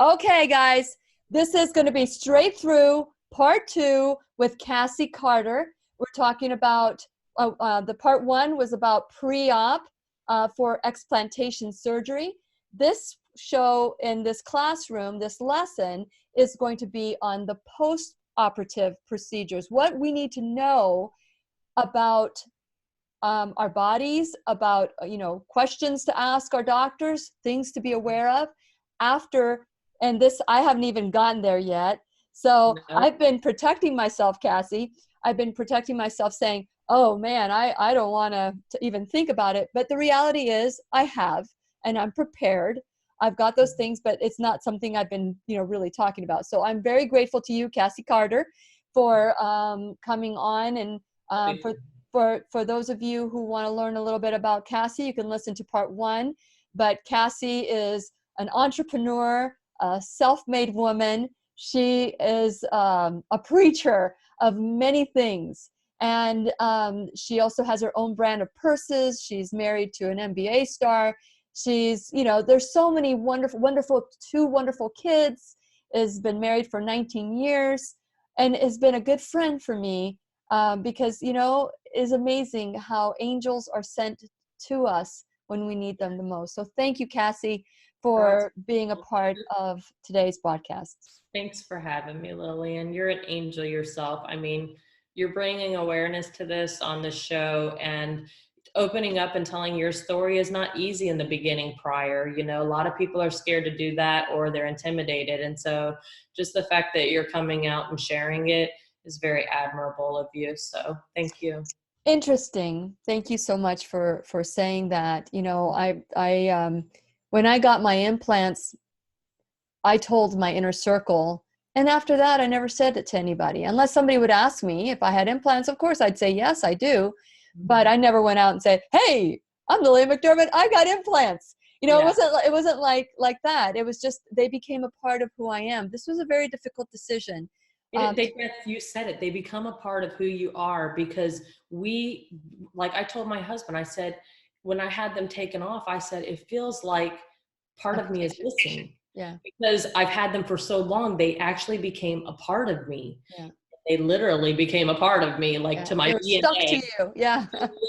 Okay, guys, this is going to be straight through part 2 with Cassie Carter. We're talking about, the part 1 was about pre-op for explantation surgery. This show in this classroom, this lesson, is going to be on the post-operative procedures, what we need to know about our bodies, about, questions to ask our doctors, things to be aware of after. And this, I haven't even gotten there yet. So No. I've been protecting myself, Cassie. I've been protecting myself saying, oh man, I don't want to even think about it. But the reality is I have, and I'm prepared. I've got those things, but it's not something I've been, really talking about. So I'm very grateful to you, Cassie Carter, for coming on. And for those of you who want to learn a little bit about Cassie, you can listen to part 1. But Cassie is an entrepreneur, a self-made woman. She is a preacher of many things. And she also has her own brand of purses. She's married to an NBA star. She's, there's so many wonderful, 2 wonderful kids, has been married for 19 years, and has been a good friend for me because, it's amazing how angels are sent to us when we need them the most. So thank you, Cassie, for being a part of today's broadcast. Thanks for having me, Lillian. You're an angel yourself. I mean, you're bringing awareness to this on the show, and opening up and telling your story is not easy in the beginning prior. A lot of people are scared to do that, or they're intimidated. And so just the fact that you're coming out and sharing it is very admirable of you. So thank you. Interesting. Thank you so much for saying that. When I got my implants, I told my inner circle, and after that, I never said it to anybody. Unless somebody would ask me if I had implants, of course I'd say, yes, I do. But I never went out and said, hey, I'm Lillian McDermott, I got implants. It wasn't like that. It was just, they became a part of who I am. This was a very difficult decision. You said it, they become a part of who you are, because I told my husband, I said, when I had them taken off, I said, it feels like part of me is missing. Yeah. Because I've had them for so long, they actually became a part of me. Yeah. They literally became a part of me, to my DNA. Stuck to you. Yeah.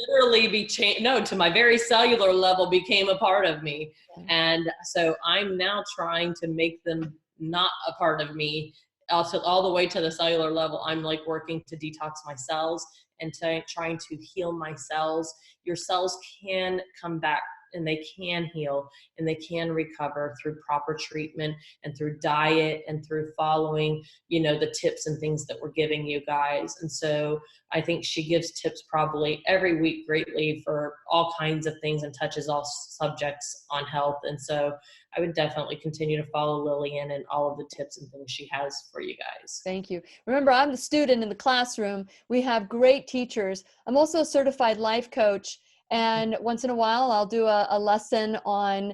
Literally to my very cellular level became a part of me. Yeah. And so I'm now trying to make them not a part of me, also all the way to the cellular level. I'm working to detox my cells and trying to heal my cells. Your cells can come back, and they can heal, and they can recover through proper treatment and through diet and through following, the tips and things that we're giving you guys. And so I think she gives tips probably every week greatly for all kinds of things and touches all subjects on health. And so I would definitely continue to follow Lillian and all of the tips and things she has for you guys. Thank you. Remember, I'm the student in the classroom. We have great teachers. I'm also a certified life coach. And once in a while, I'll do a lesson on,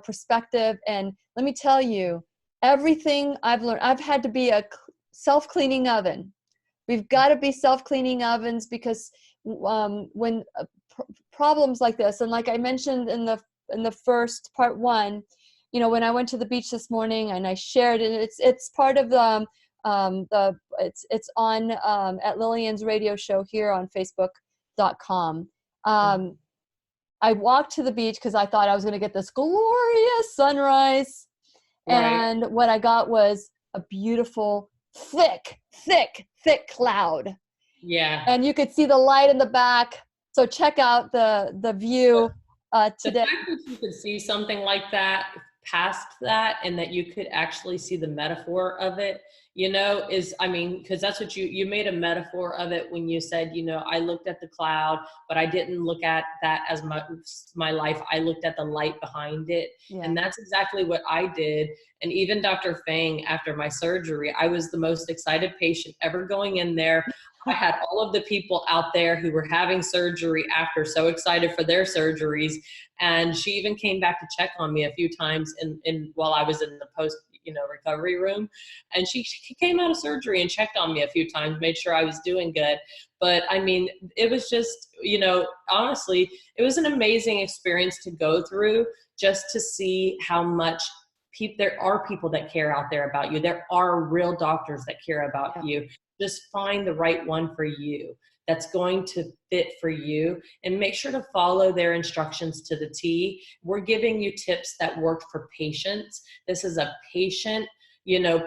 perspective. And let me tell you, everything I've learned, I've had to be a self-cleaning oven. We've got to be self-cleaning ovens, because when problems like this, and like I mentioned in the first part 1, when I went to the beach this morning and I shared it, it's part of it's on at Lillian's radio show here on Facebook.com. I walked to the beach because I thought I was going to get this glorious sunrise. Right. And what I got was a beautiful, thick cloud. Yeah. And you could see the light in the back. So check out the view today. The fact that you could see something like that past that, and that you could actually see the metaphor of it, because that's what you made a metaphor of it when you said, I looked at the cloud, but I didn't look at that as my life. I looked at the light behind it. Yeah. And that's exactly what I did. And even Dr. Fang, after my surgery, I was the most excited patient ever going in there. I had all of the people out there who were having surgery after, so excited for their surgeries. And she even came back to check on me a few times while I was in the post, recovery room. And she came out of surgery and checked on me a few times, made sure I was doing good. But I mean, it was just, honestly, it was an amazing experience to go through, just to see how much there are people that care out there about you. There are real doctors that care about you. Just find the right one for you that's going to fit for you, and make sure to follow their instructions to the T. We're giving you tips that work for patients. This is a patient,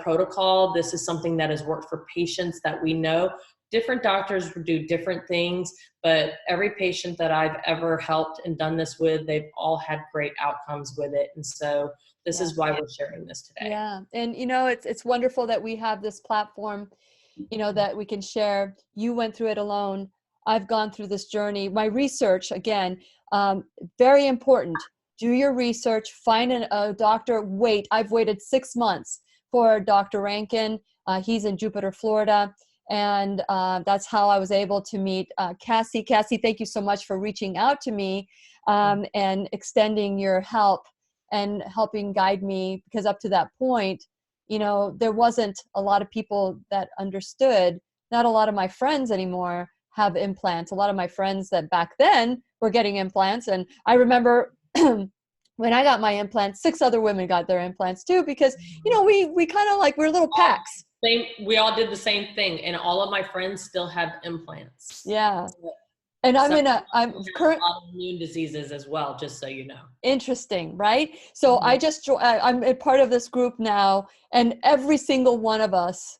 protocol. This is something that has worked for patients that we know. Different doctors do different things, but every patient that I've ever helped and done this with, they've all had great outcomes with it. And so this is why we're sharing this today. Yeah. And it's wonderful that we have this platform, that we can share. You went through it alone. I've gone through this journey. My research, again, very important. Do your research, find a doctor. I've waited 6 months for Dr. Rankin. He's in Jupiter, Florida. And that's how I was able to meet Cassie. Cassie, thank you so much for reaching out to me and extending your help and helping guide me, because up to that point, there wasn't a lot of people that understood. Not a lot of my friends anymore have implants. A lot of my friends that back then were getting implants. And I remember when I got my implants, 6 other women got their implants too, because, we kind of we're little packs. We all did the same thing, and all of my friends still have implants. Yeah. And I'm current autoimmune diseases as well, just so you know. Interesting, right? So I'm a part of this group now, and every single one of us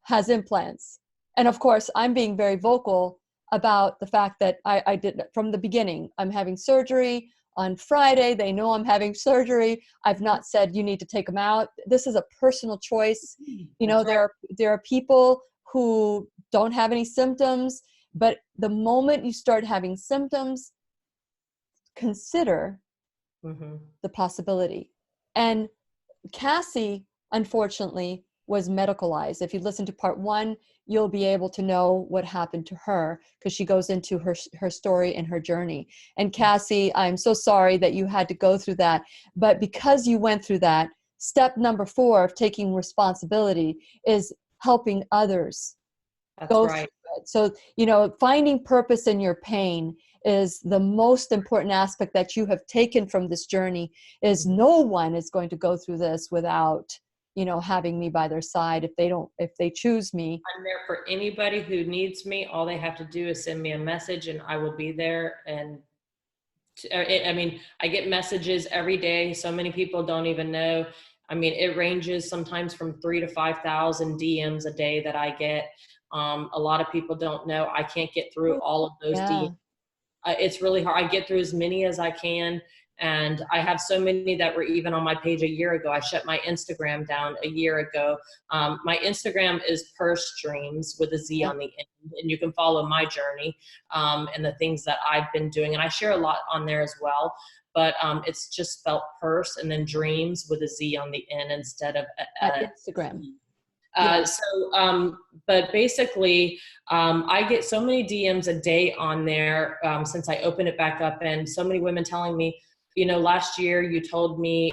has implants. And of course, I'm being very vocal about the fact that I did from the beginning. I'm having surgery on Friday. They know I'm having surgery. I've not said you need to take them out. This is a personal choice. There are people who don't have any symptoms, but the moment you start having symptoms, consider the possibility. And Cassie, unfortunately, was medicalized. If you listen to part 1, you'll be able to know what happened to her, because she goes into her story and her journey. And Cassie, I'm so sorry that you had to go through that. But because you went through that, step number 4 of taking responsibility is helping others go through it. So, finding purpose in your pain is the most important aspect that you have taken from this journey. Is no one is going to go through this without having me by their side. If they choose me, I'm there for anybody who needs me. All they have to do is send me a message and I will be there. And I get messages every day. So many people don't even know. It ranges sometimes from 3,000 to 5,000 DMs a day that I get. A lot of people don't know. I can't get through all of those DMs. It's really hard. I get through as many as I can. And I have so many that were even on my page a year ago. I shut my Instagram down a year ago. My Instagram is Purse Dreams with a Z on the end, and you can follow my journey and the things that I've been doing. And I share a lot on there as well, but it's just spelled Purse and then Dreams with a Z on the end instead of Instagram. But basically, I get so many DMs a day on there since I opened it back up, and so many women telling me, last year you told me,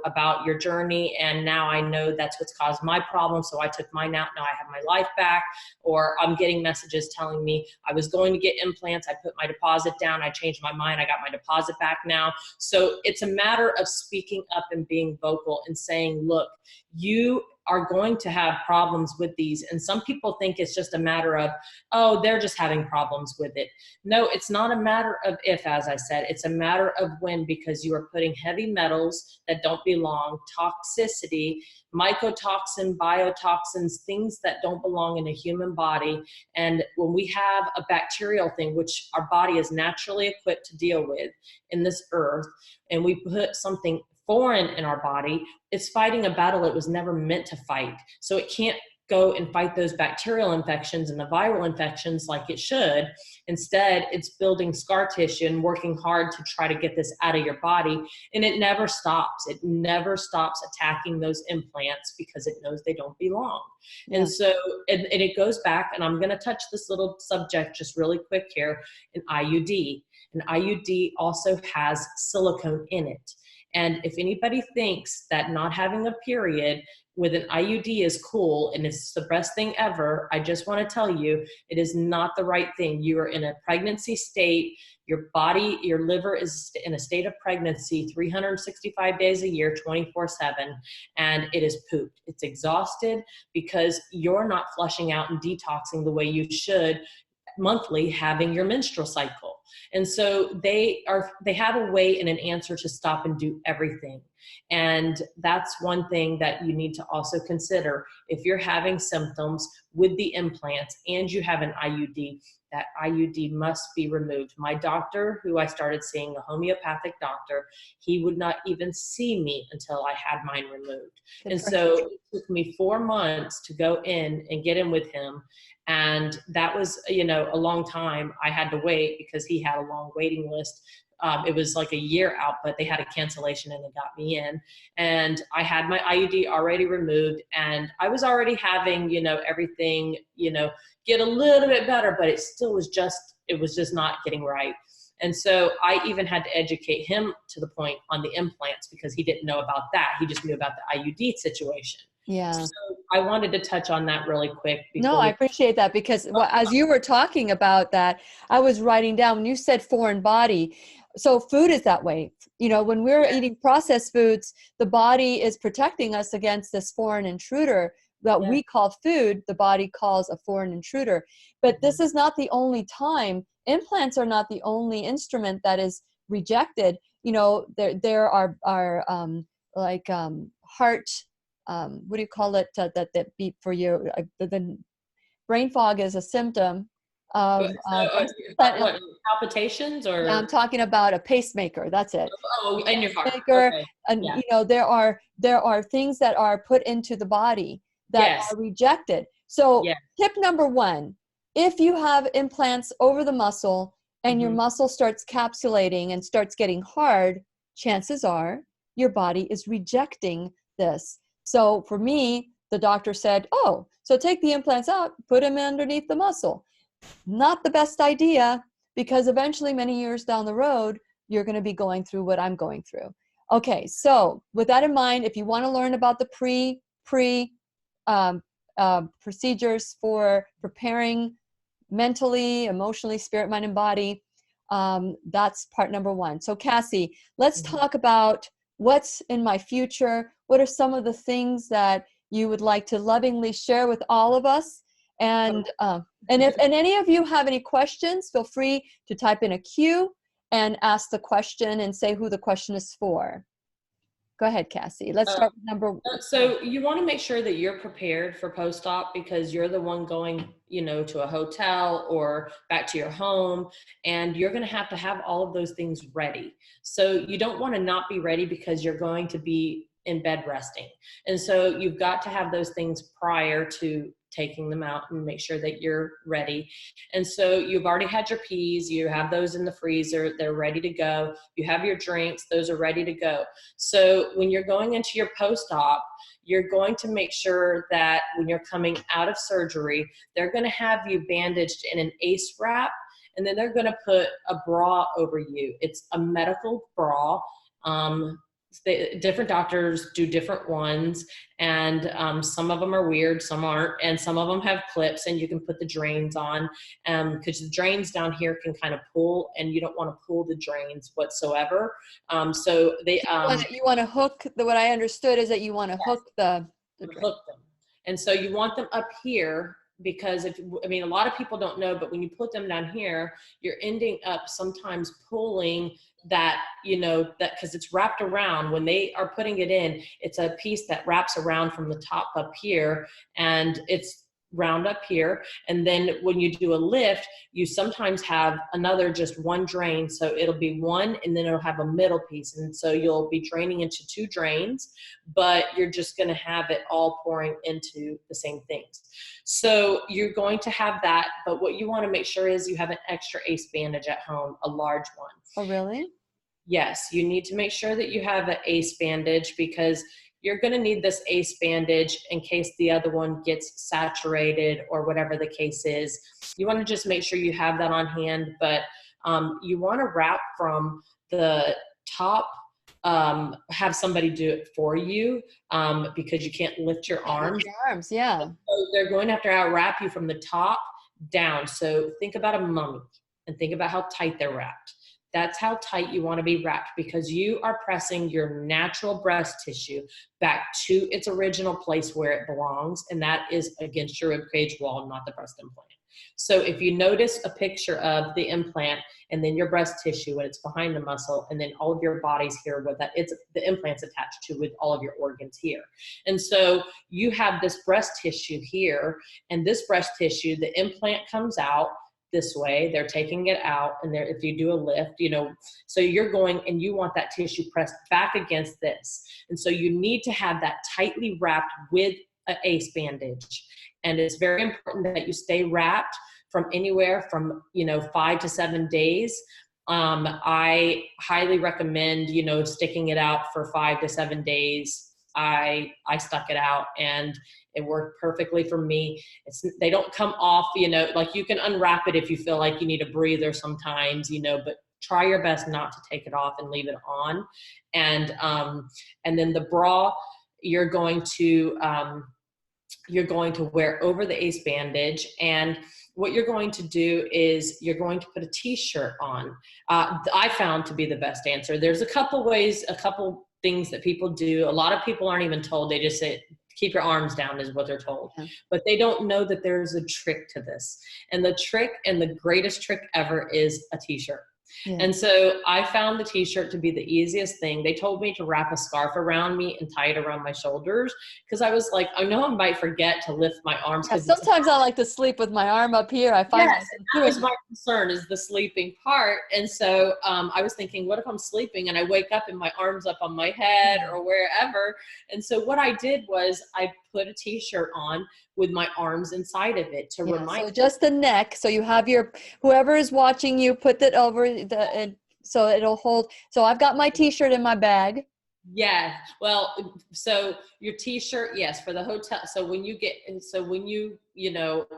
about your journey, and now I know that's what's caused my problem. So I took mine out. Now I have my life back. Or I'm getting messages telling me I was going to get implants. I put my deposit down. I changed my mind. I got my deposit back now. So it's a matter of speaking up and being vocal and saying, look, you are going to have problems with these. And some people think it's just a matter of, oh, they're just having problems with it. No, it's not a matter of if, as I said, it's a matter of when, because you are putting heavy metals that don't belong, toxicity, mycotoxin, biotoxins, things that don't belong in a human body. And when we have a bacterial thing, which our body is naturally equipped to deal with in this earth, and we put something foreign in our body, it's fighting a battle it was never meant to fight. So it can't go and fight those bacterial infections and the viral infections like it should. Instead, it's building scar tissue and working hard to try to get this out of your body. And it never stops. It never stops attacking those implants because it knows they don't belong. Yeah. And so, and it goes back, and I'm going to touch this little subject just really quick here, an IUD. An IUD also has silicone in it. And if anybody thinks that not having a period with an IUD is cool and it's the best thing ever, I just want to tell you, it is not the right thing. You are in a pregnancy state. Your body, your liver is in a state of pregnancy 365 days a year, 24/7, and it is pooped. It's exhausted because you're not flushing out and detoxing the way you should monthly, having your menstrual cycle. And so they have a way and an answer to stop and do everything. And that's one thing that you need to also consider. If you're having symptoms with the implants and you have an IUD, that IUD must be removed. My doctor, who I started seeing, a homeopathic doctor, he would not even see me until I had mine removed. And so it took me 4 months to go in and get in with him. And that was, a long time. I had to wait because he had a long waiting list. It was like a year out, but they had a cancellation and they got me in. And I had my IUD already removed, and I was already having, everything, get a little bit better, but it was just not getting right. And so I even had to educate him to the point on the implants because he didn't know about that. He just knew about the IUD situation. Yeah. So I wanted to touch on that really quick. No, I appreciate that because as you were talking about that, I was writing down when you said foreign body. So food is that way. When we're eating processed foods, the body is protecting us against this foreign intruder that we call food. The body calls a foreign intruder. But this is not the only time. Implants are not the only instrument that is rejected. There are heart, what do you call it, that beat for you? The brain fog is a symptom of palpitations, or I'm talking about a pacemaker. That's it. Oh, in your heart. Okay. And there are things that are put into the body that are rejected. So tip number 1, if you have implants over the muscle and your muscle starts capsulating and starts getting hard, chances are your body is rejecting this. So for me, the doctor said, so take the implants out, put them underneath the muscle. Not the best idea, because eventually many years down the road, you're going to be going through what I'm going through. Okay, so with that in mind, if you want to learn about the procedures for preparing mentally, emotionally, spirit, mind, and body, that's part number 1. So Cassie, let's talk about what's in my future. What are some of the things that you would like to lovingly share with all of us? And if any of you have any questions, feel free to type in a Q and ask the question and say who the question is for. Go ahead, Cassie. Let's start with number 1. So you want to make sure that you're prepared for post-op, because you're the one going, to a hotel or back to your home, and you're going to have all of those things ready. So you don't want to not be ready because you're going to be in bed resting. And so you've got to have those things prior to taking them out and make sure that you're ready. And so you've already had your peas, you have those in the freezer, they're ready to go. You have your drinks, those are ready to go. So when you're going into your post-op, you're going to make sure that when you're coming out of surgery, they're going to have you bandaged in an ACE wrap, and then they're going to put a bra over you. It's a medical bra. Different doctors do different ones, and some of them are weird, some aren't, and some of them have clips, and you can put the drains on, because the drains down here can kind of pull, and you don't want to pull the drains whatsoever. So they you want to hook what I understood is that you want to hook the hook them, and so you want them up here. Because a lot of people don't know, but when you put them down here, you're ending up sometimes pulling that, that because it's wrapped around. When they are putting it in, it's a piece that wraps around from the top up here, and it's round up here. And then when you do a lift, you sometimes have another just one drain. So it'll be one, and then it'll have a middle piece. And so you'll be draining into 2 drains, but you're just going to have it all pouring into the same things. So you're going to have that, but what you want to make sure is you have an extra ACE bandage at home, a large one. Oh, really? Yes, you need to make sure that you have an ACE bandage, because you're going to need this ACE bandage in case the other one gets saturated or whatever the case is. You want to just make sure you have that on hand, but you want to wrap from the top, have somebody do it for you, because you can't lift your arms. Yeah. So they're going to have to wrap you from the top down. So think about a mummy and think about how tight they're wrapped. That's how tight you want to be wrapped, because you are pressing your natural breast tissue back to its original place where it belongs, and that is against your ribcage wall, not the breast implant. So if you notice a picture of the implant and then your breast tissue and it's behind the muscle, and then all of your body's here with that, it's the implant's attached to with all of your organs here. And so you have this breast tissue here, and this breast tissue, the implant comes out this way, they're taking it out, and if you do a lift, so you're going and you want that tissue pressed back against this. And so you need to have that tightly wrapped with an ACE bandage. And it's very important that you stay wrapped from anywhere from, 5 to 7 days. I highly recommend, sticking it out for 5 to 7 days. I stuck it out and it worked perfectly for me. They don't come off, like you can unwrap it if you feel like you need a breather sometimes, but try your best not to take it off and leave it on. And then the bra, you're going to wear over the ACE bandage. And what you're going to do is you're going to put a t-shirt on. I found to be the best answer. There's a couple ways, a couple things that people do. A lot of people aren't even told. They just say, keep your arms down is what they're told. Yeah. But they don't know that there's a trick to this. And the trick, and the greatest trick ever, is a t-shirt. Yeah. And so I found the t-shirt to be the easiest thing. They told me to wrap a scarf around me and tie it around my shoulders, because I was like, I know I might forget to lift my arms. Yeah, sometimes I like to sleep with my arm up here. I find that was my concern, is the sleeping part. And so I was thinking, what if I'm sleeping and I wake up and my arm's up on my head or wherever? And so what I did was I put a t-shirt on with my arms inside of it to remind. So just the neck. So you have whoever is watching you, put that over so it'll hold. So I've got my t-shirt in my bag. Yeah. Well, so your t-shirt, yes, for the hotel. So when you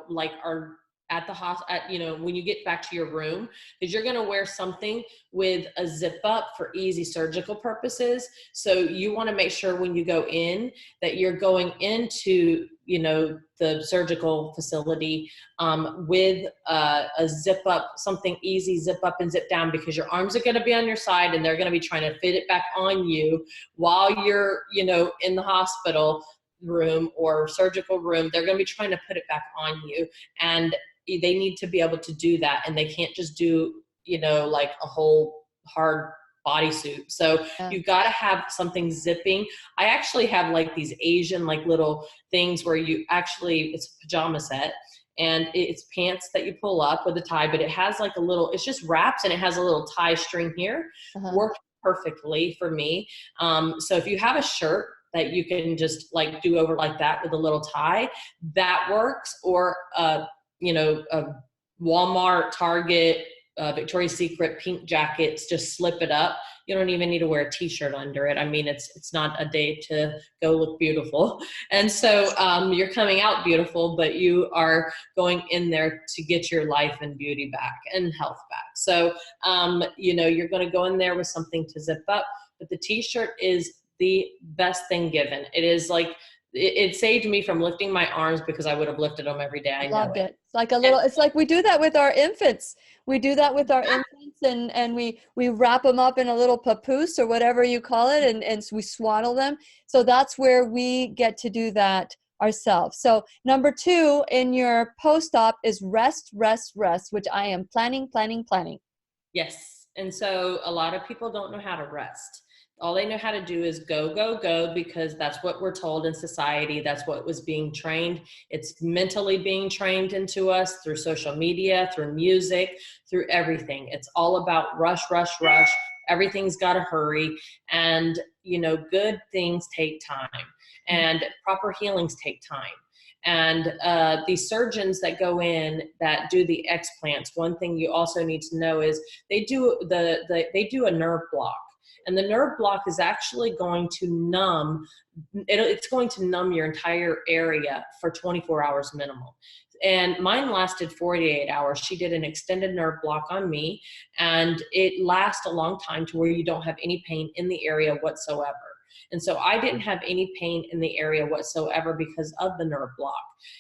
like are at the hospital, when you get back to your room, because you're going to wear something with a zip up for easy surgical purposes. So you want to make sure when you go in that you're going into, the surgical facility with a zip up, something easy, zip up and zip down, because your arms are going to be on your side and they're going to be trying to fit it back on you while you're, in the hospital room or surgical room. They're going to be trying to put it back on you, and they need to be able to do that. And they can't just do, like a whole hard bodysuit. So you've got to have something zipping. I actually have like these Asian, like little things where it's a pajama set, and it's pants that you pull up with a tie, but it has like it just wraps, and it has a little tie string here. Worked perfectly for me. So if you have a shirt that you can just like do over like that with a little tie, that works. Or, a Walmart, Target, Victoria's Secret pink jackets, just slip it up. You don't even need to wear a t-shirt under it. I mean, it's not a day to go look beautiful. And so you're coming out beautiful, but you are going in there to get your life and beauty back and health back. So, you're going to go in there with something to zip up, but the t-shirt is the best thing given. It is like, it saved me from lifting my arms, because I would have lifted them every day. I loved it. It's like it's like we do that with our infants. We do that with our infants, and we wrap them up in a little papoose or whatever you call it, and we swaddle them. So that's where we get to do that ourselves. So number 2 in your post-op is rest, rest, rest, which I am planning. Yes. And so a lot of people don't know how to rest. All they know how to do is go, go, go, because that's what we're told in society. That's what was being trained. It's mentally being trained into us through social media, through music, through everything. It's all about rush, rush, rush. Everything's got to hurry. And, good things take time, and proper healings take time. And these surgeons that go in that do the explants, one thing you also need to know is they do a nerve block. And the nerve block is actually going to numb, it's going to numb your entire area for 24 hours minimum. And mine lasted 48 hours. She did an extended nerve block on me, and it lasts a long time to where you don't have any pain in the area whatsoever. And so I didn't have any pain in the area whatsoever because of the nerve block.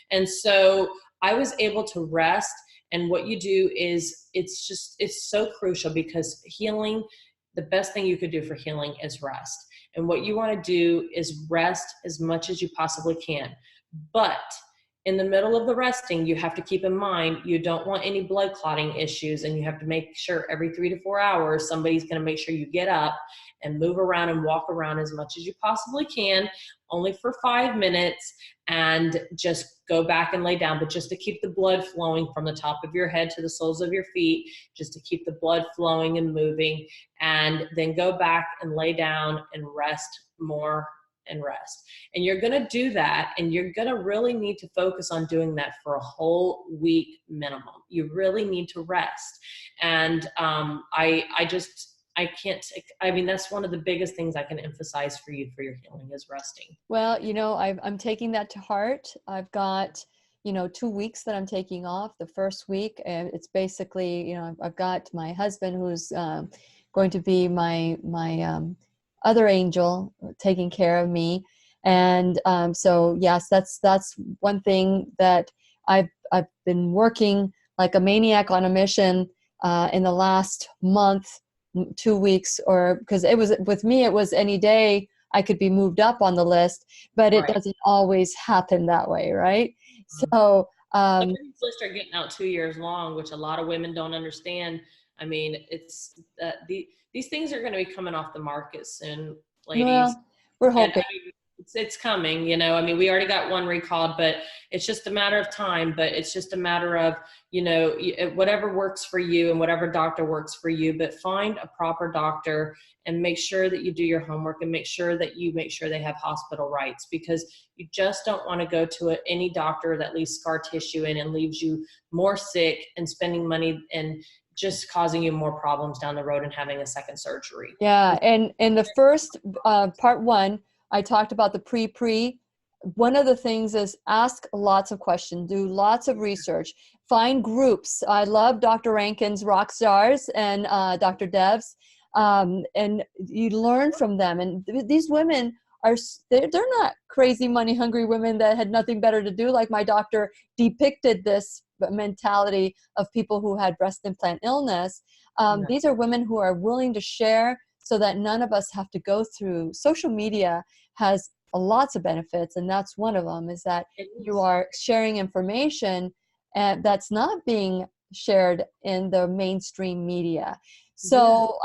And so I was able to rest And what you do is, it's so crucial, because healing, the best thing you could do for healing is rest. And what you want to do is rest as much as you possibly can. But in the middle of the resting, you have to keep in mind, you don't want any blood clotting issues, and you have to make sure every 3 to 4 hours, somebody's going to make sure you get up and move around and walk around as much as you possibly can, only for 5 minutes, and just go back and lay down, but just to keep the blood flowing from the top of your head to the soles of your feet, just to keep the blood flowing and moving, and then go back and lay down and rest more and rest. And you're going to do that, and you're going to really need to focus on doing that for a whole week minimum. You really need to rest. And I can't, I mean, that's one of the biggest things I can emphasize for you for your healing is resting. Well, I'm taking that to heart. I've got, 2 weeks that I'm taking off. The first week, and it's basically, I've got my husband who's going to be my other angel taking care of me. And so yes, that's one thing that I've been working like a maniac on a mission in the last month, 2 weeks, or because it was with me, it was any day I could be moved up on the list, but it doesn't always happen that way, right? So some of these lists are getting out 2 years long, which a lot of women don't understand. I mean, it's these things are going to be coming off the market soon, ladies. Well, we're hoping. It's coming, I mean, we already got one recalled, but it's just a matter of time. But it's just a matter of, whatever works for you and whatever doctor works for you, but find a proper doctor and make sure that you do your homework and make sure they have hospital rights, because you just don't want to go to any doctor that leaves scar tissue in and leaves you more sick and spending money and just causing you more problems down the road and having a second surgery. Yeah. And in the first part 1, I talked about the pre. One of the things is ask lots of questions, do lots of research, find groups. I love Dr. Rankin's Rock Stars and Dr. Dev's, and you learn from them. And these women they're not crazy money hungry women that had nothing better to do. Like my doctor depicted this mentality of people who had breast implant illness. These are women who are willing to share so that none of us have to go through. Social media has lots of benefits, and that's one of them, is that you are sharing information that's not being shared in the mainstream media. So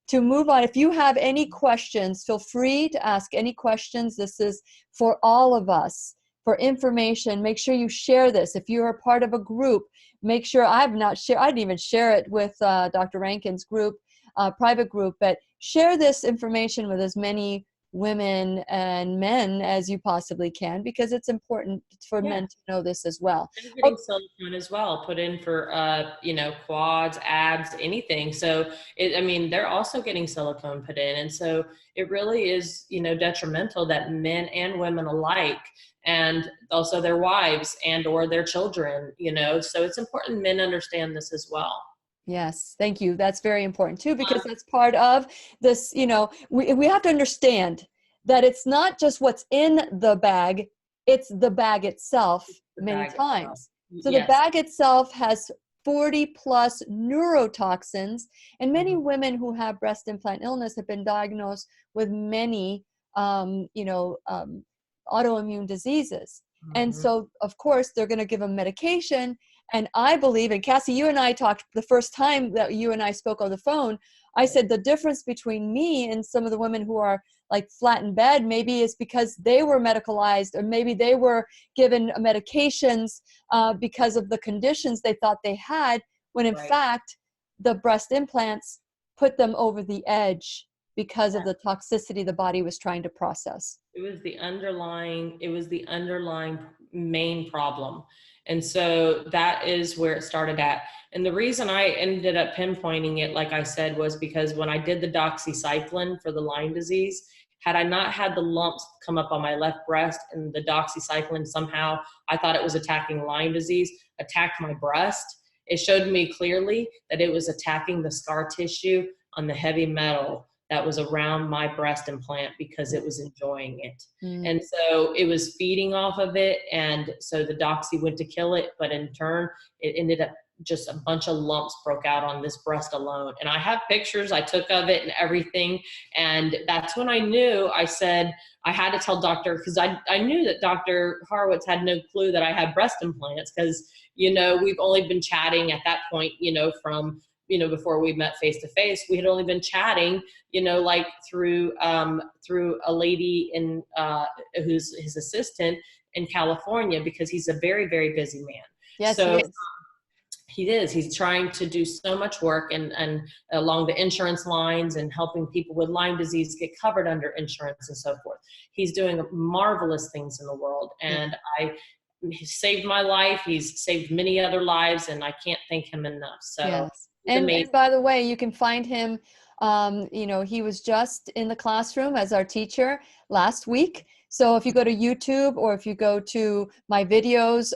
to move on, if you have any questions, feel free to ask any questions. This is for all of us. For information, make sure you share this. If you're a part of a group, make sure I didn't even share it with Dr. Rankin's group, private group, but share this information with as many women and men as you possibly can, because it's important for men to know this as well. And getting silicone as well put in for quads, abs, anything. So they're also getting silicone put in, and so it really is detrimental that men and women alike, and also their wives and or their children, so it's important men understand this as well. Yes, thank you. That's very important too, because that's part of this, we have to understand that it's not just what's in the bag, it's the bag itself many times. So the bag itself has 40 plus neurotoxins, and many women who have breast implant illness have been diagnosed with many, autoimmune diseases. And so, of course, they're going to give them medication. And I believe, and Cassie, you and I talked the first time that you and I spoke on the phone, I said the difference between me and some of the women who are like flat in bed maybe is because they were medicalized, or maybe they were given medications because of the conditions they thought they had, when in fact, the breast implants put them over the edge because of the toxicity the body was trying to process. It was the underlying main problem. And so that is where it started at. And the reason I ended up pinpointing it, like I said, was because when I did the doxycycline for the Lyme disease, had I not had the lumps come up on my left breast, and the doxycycline somehow, I thought it was attacking Lyme disease, attacked my breast, it showed me clearly that it was attacking the scar tissue on the heavy metal that was around my breast implant, because it was enjoying it. And so it was feeding off of it. And so the doxy went to kill it, but in turn, it ended up just a bunch of lumps broke out on this breast alone. And I have pictures I took of it and everything. And that's when I knew. I said, I had to tell doctor, because I knew that Dr. Horowitz had no clue that I had breast implants, because, you know, we've only been chatting at that point, you know, from, you know, before we met face to face, we had only been chatting, you know, like through a lady in, who's his assistant in California, because he's a very, very busy man. Yes, So he is. he is. He's trying to do so much work and along the insurance lines and helping people with Lyme disease get covered under insurance and so forth. He's doing marvelous things in the world. And he saved my life. He's saved many other lives, and I can't thank him enough. So, yes. And by the way, you can find him, you know, he was just in the classroom as our teacher last week. So if you go to YouTube, or if you go to my videos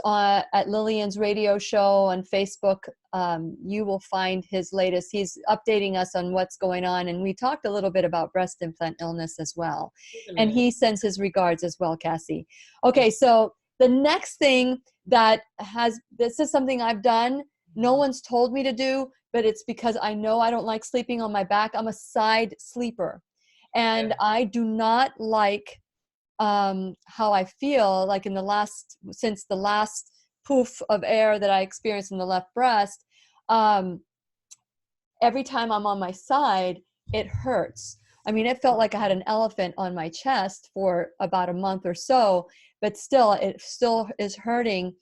at Lillian's radio show on Facebook, you will find his latest. He's updating us on what's going on. And we talked a little bit about breast implant illness as well. And he sends his regards as well, Cassie. Okay, so the next thing this is something I've done. No one's told me to do, but it's because I know I don't like sleeping on my back. I'm a side sleeper. And I do not like how I feel, like since the last poof of air that I experienced in the left breast, every time I'm on my side, it hurts. I mean, it felt like I had an elephant on my chest for about a month or so, but still, it still is hurting.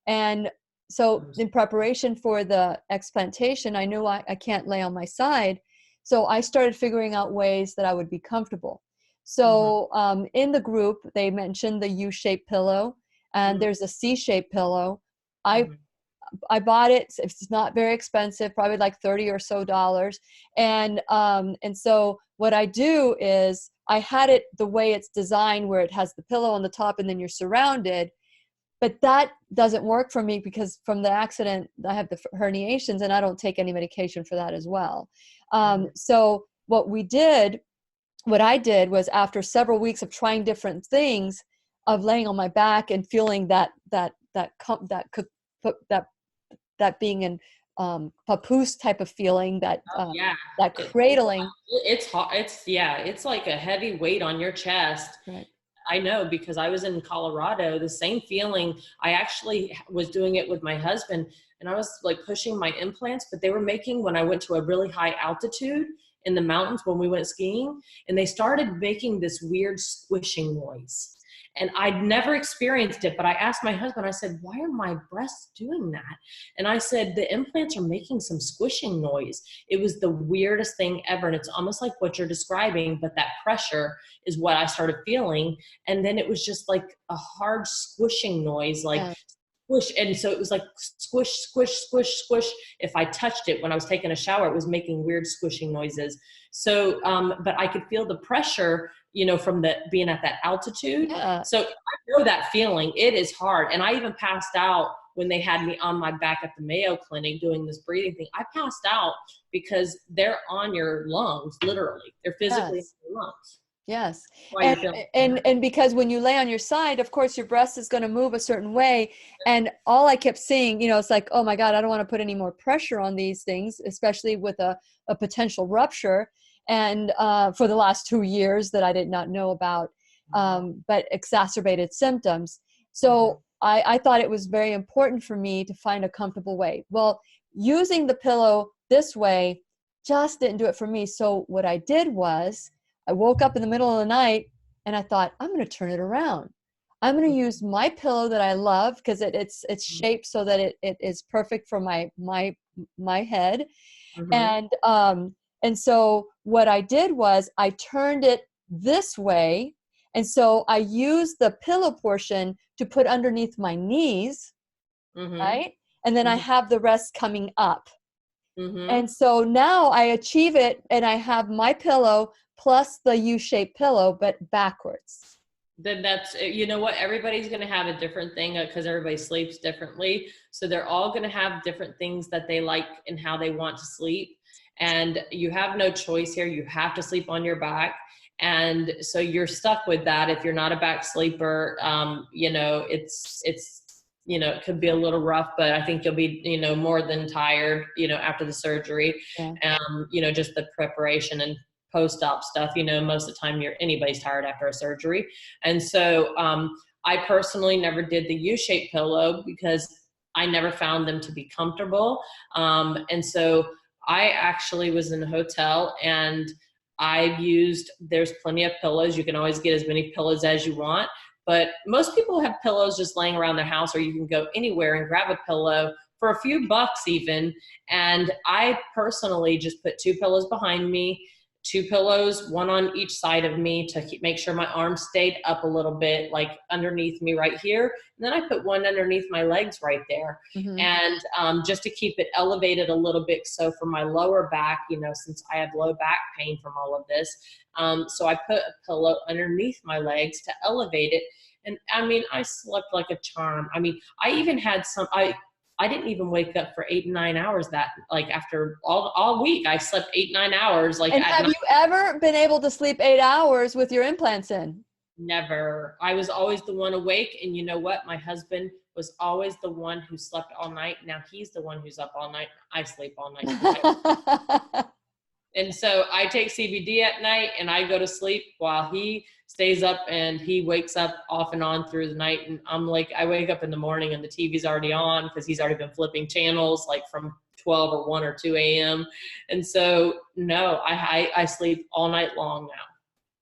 And so in preparation for the explantation, I knew I can't lay on my side. So I started figuring out ways that I would be comfortable. So in the group, they mentioned the U-shaped pillow, and there's a C-shaped pillow. I bought it. It's not very expensive, probably like $30 or so. And so what I do is I had it the way it's designed, where it has the pillow on the top and then you're surrounded. But that doesn't work for me, because from the accident, I have the herniations, and I don't take any medication for that as well. So what I did was, after several weeks of trying different things, of laying on my back and feeling that being in papoose type of feeling, that cradling. It's hard. It's like a heavy weight on your chest. Right. I know, because I was in Colorado, the same feeling. I actually was doing it with my husband, and I was like pushing my implants, but they were making, when I went to a really high altitude in the mountains when we went skiing, and they started making this weird squishing noise. And I'd never experienced it, but I asked my husband, I said, why are my breasts doing that? And I said, the implants are making some squishing noise. It was the weirdest thing ever. And it's almost like what you're describing, but that pressure is what I started feeling. And then it was just like a hard squishing noise, like squish. And so it was like squish, squish, squish, squish. If I touched it when I was taking a shower, it was making weird squishing noises. So, but I could feel the pressure, you know, from being at that altitude. So I know that feeling. It is hard. And I even passed out when they had me on my back at the Mayo Clinic doing this breathing thing. I passed out because they're on your lungs, literally. They're physically in your lungs. Yes. And because when you lay on your side, of course, your breast is going to move a certain way. And all I kept seeing, you know, it's like, oh my God, I don't want to put any more pressure on these things, especially with a potential rupture. And for the last 2 years that I did not know about, but exacerbated symptoms. So I thought it was very important for me to find a comfortable way. Well, using the pillow this way just didn't do it for me. So what I did was, I woke up in the middle of the night and I thought, I'm going to turn it around. I'm going to use my pillow that I love, because it's shaped so that it is perfect for my head. And so what I did was I turned it this way. And so I used the pillow portion to put underneath my knees, right? And then I have the rest coming up. And so now I achieve it, and I have my pillow plus the U-shaped pillow, but backwards. Then that's, you know what, everybody's going to have a different thing, because everybody sleeps differently. So they're all going to have different things that they like and how they want to sleep. And you have no choice here. You have to sleep on your back. And so you're stuck with that. If you're not a back sleeper, you know, it's you know, it could be a little rough, but I think you'll be, you know, more than tired, you know, after the surgery. Yeah. You know, just the preparation and post-op stuff, you know, most of the time anybody's tired after a surgery. And so I personally never did the U-shaped pillow because I never found them to be comfortable. And so I actually was in a hotel and there's plenty of pillows. You can always get as many pillows as you want, but most people have pillows just laying around their house, or you can go anywhere and grab a pillow for a few bucks even. And I personally just put 2 pillows behind me, 2 pillows, one on each side of me to make sure my arms stayed up a little bit, like underneath me right here. And then I put one underneath my legs right there. Mm-hmm. And just to keep it elevated a little bit. So for my lower back, you know, since I have low back pain from all of this, so I put a pillow underneath my legs to elevate it. And I mean, I slept like a charm. I mean, I even had I didn't even wake up for 8 and 9 hours after all week. I slept 8, 9 hours. And have you ever been able to sleep 8 hours with your implants in? Never. I was always the one awake. And you know what? My husband was always the one who slept all night. Now he's the one who's up all night. I sleep all night. And so I take CBD at night and I go to sleep while he stays up, and he wakes up off and on through the night. And I'm like, I wake up in the morning and the TV's already on because he's already been flipping channels like from 12 or 1 or 2 a.m. And so, no, I sleep all night long now.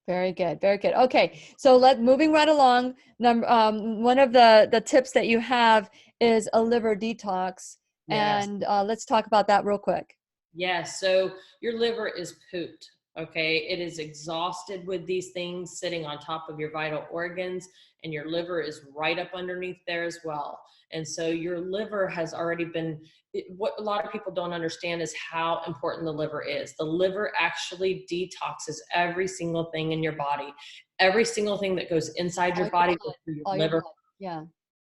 Very good. Very good. Okay. So moving right along. One of the tips that you have is a liver detox. Yes. And let's talk about that real quick. Yes. So your liver is pooped. Okay. It is exhausted with these things sitting on top of your vital organs, and your liver is right up underneath there as well. And so your liver has already what a lot of people don't understand is how important the liver is. The liver actually detoxes every single thing in your body. Every single thing that goes inside your body goes through your liver. Yeah.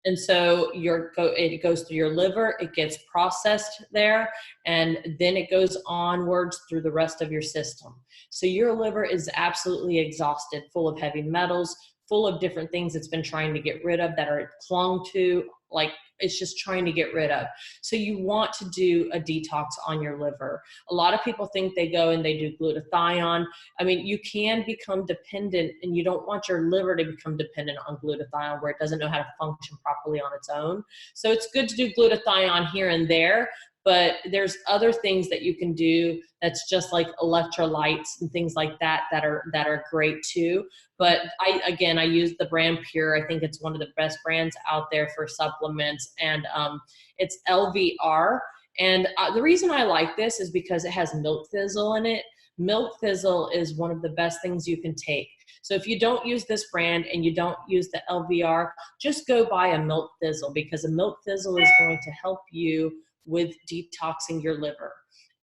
And so it goes through your liver, it gets processed there, and then it goes onwards through the rest of your system. So your liver is absolutely exhausted, full of heavy metals, full of different things it's been trying to get rid of that are clung to, like it's just trying to get rid of. So you want to do a detox on your liver. A lot of people think they go and they do glutathione. I mean, you can become dependent, and you don't want your liver to become dependent on glutathione where it doesn't know how to function properly on its own. So it's good to do glutathione here and there, but there's other things that you can do that's just like electrolytes and things like that that are great too. But I use the brand Pure. I think it's one of the best brands out there for supplements, and it's LVR. And the reason I like this is because it has milk thistle in it. Milk thistle is one of the best things you can take. So if you don't use this brand and you don't use the LVR, just go buy a milk thistle, because a milk thistle is going to help you with detoxing your liver.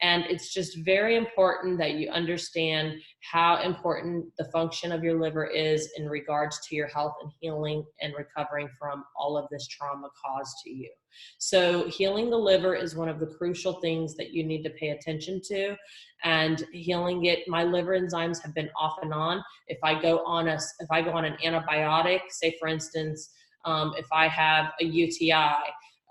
And it's just very important that you understand how important the function of your liver is in regards to your health and healing and recovering from all of this trauma caused to you. So healing the liver is one of the crucial things that you need to pay attention to. And healing it, my liver enzymes have been off and on. If I go on an antibiotic, say for instance, if I have a UTI,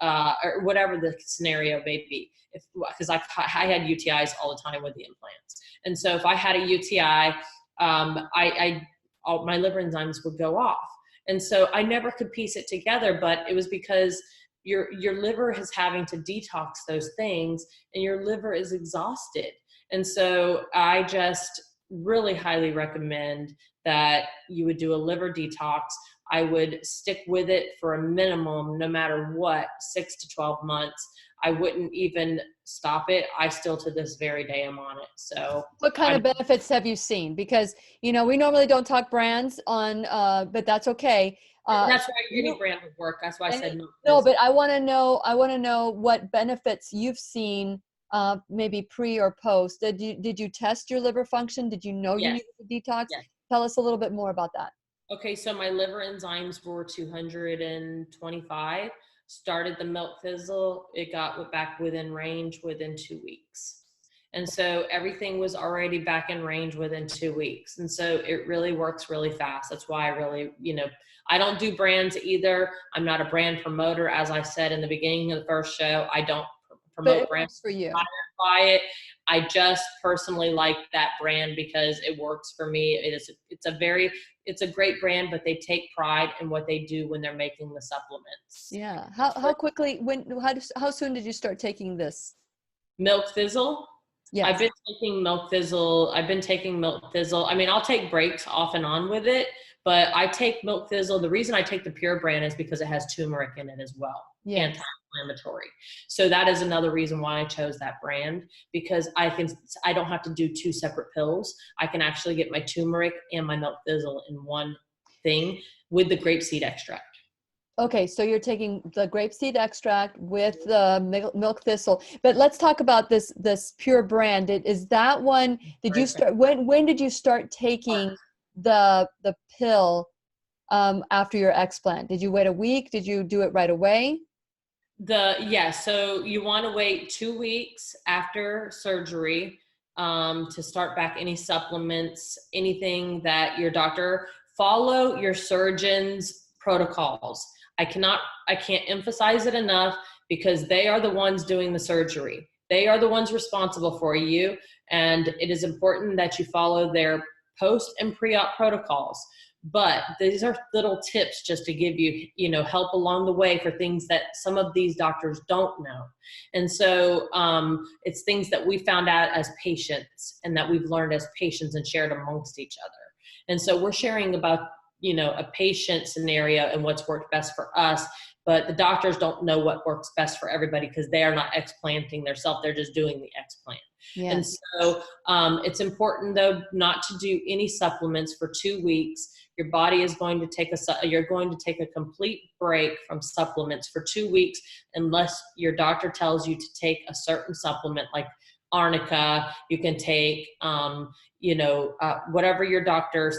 or whatever the scenario may be, because I had UTIs all the time with the implants. And so if I had a UTI, my liver enzymes would go off. And so I never could piece it together, but it was because your liver is having to detox those things, and your liver is exhausted. And so I just really highly recommend that you would do a liver detox. I would stick with it for a minimum, no matter what, 6 to 12 months. I wouldn't even stop it. I still, to this very day, am on it. So what kind of benefits have you seen? Because, we normally don't talk brands on, but that's okay. That's why any brand would work. That's why I said no. No, but I want to know what benefits you've seen, maybe pre or post. Did you test your liver function? Did you know you needed to detox? Yes. Tell us a little bit more about that. Okay, so my liver enzymes were 225. Started the milk thistle. It got back within range within 2 weeks. And so everything was already back in range within 2 weeks. And so it really works really fast. That's why I really, I don't do brands either. I'm not a brand promoter. As I said in the beginning of the first show, I don't But promote it brands. works for you. Buy it. I just personally like that brand because it works for me. It's a great brand, but they take pride in what they do when they're making the supplements. Yeah. How quickly, how soon did you start taking this? Milk Thistle. Yes. I've been taking Milk Thistle. I mean, I'll take breaks off and on with it, but I take Milk Thistle. The reason I take the pure brand is because it has turmeric in it as well. Yes. Anti-inflammatory. So that is another reason why I chose that brand, because I don't have to do 2 separate pills. I can actually get my turmeric and my Milk Thistle in one thing with the grapeseed extract. Okay, so you're taking the grapeseed extract with the milk thistle, but let's talk about this pure brand. Is that one? Did you start? When did you start taking the pill after your explant? Did you wait a week? Did you do it right away? So you want to wait 2 weeks after surgery to start back any supplements, anything that your doctor. Follow your surgeon's protocols. I can't emphasize it enough, because they are the ones doing the surgery. They are the ones responsible for you. And it is important that you follow their post and pre-op protocols. But these are little tips just to give you, help along the way for things that some of these doctors don't know. And so it's things that we found out as patients and that we've learned as patients and shared amongst each other. And so we're sharing about a patient scenario and what's worked best for us, but the doctors don't know what works best for everybody because they are not explanting themselves. They're just doing the explant. Yeah. And so it's important though, not to do any supplements for 2 weeks. Your body is going to take a complete break from supplements for 2 weeks, unless your doctor tells you to take a certain supplement like arnica. You can take, whatever your doctor,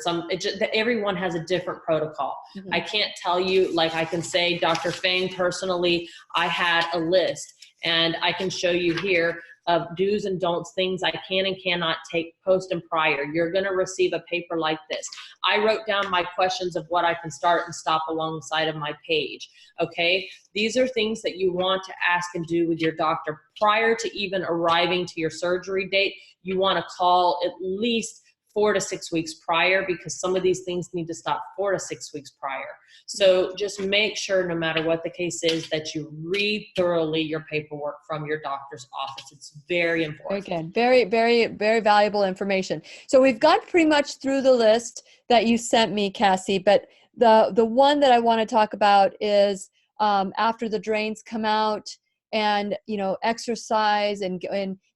everyone has a different protocol. Mm-hmm. I can't tell you, like I can say, Dr. Fang, personally, I had a list and I can show you here of do's and don'ts, things I can and cannot take post and prior. You're going to receive a paper like this. I wrote down my questions of what I can start and stop alongside of my page. Okay. These are things that you want to ask and do with your doctor prior to even arriving to your surgery date. You want to call at least 4 to 6 weeks prior, because some of these things need to stop 4 to 6 weeks prior. So just make sure, no matter what the case is, that you read thoroughly your paperwork from your doctor's office. It's very important. Again, very, very, very valuable information. So we've got pretty much through the list that you sent me, Cassie, but the one that I want to talk about is after the drains come out, and exercise and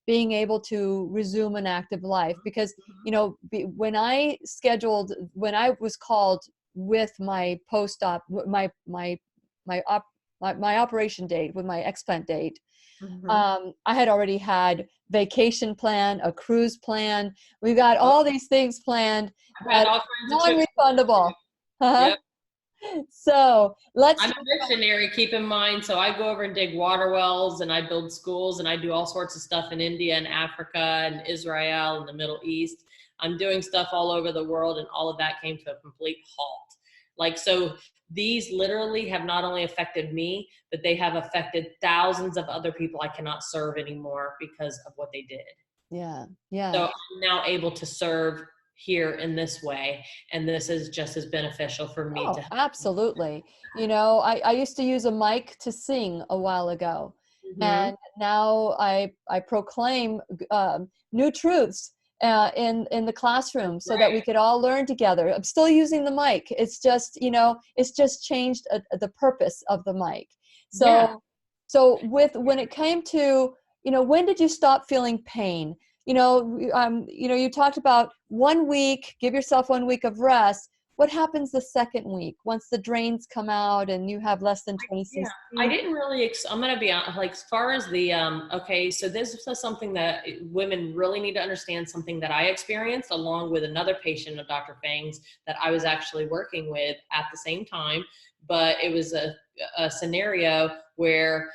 being able to resume an active life. Because when I was called with my post-op, my operation date, with my explant date, mm-hmm. I had already had vacation plan, a cruise plan. We got all these things planned, non-refundable. Yep. So I'm a missionary, keep in mind. So I go over and dig water wells, and I build schools, and I do all sorts of stuff in India and Africa and Israel and the Middle East. I'm doing stuff all over the world, and all of that came to a complete halt. So these literally have not only affected me, but they have affected thousands of other people I cannot serve anymore because of what they did. Yeah. Yeah. So I'm now able to serve here in this way, and this is just as beneficial for me to help. Absolutely. I used to use a mic to sing a while ago, mm-hmm. and now I proclaim new truths in the classroom, so that we could all learn together. I'm still using the mic. It's just it's just changed the purpose of the mic. So when it came to when did you stop feeling pain? You talked about 1 week, give yourself 1 week of rest. What happens the second week once the drains come out and you have less than 20 cc? I didn't really, I'm going to be honest, as far as the, so this is something that women really need to understand, something that I experienced along with another patient of Dr. Fang's that I was actually working with at the same time. but it was a scenario where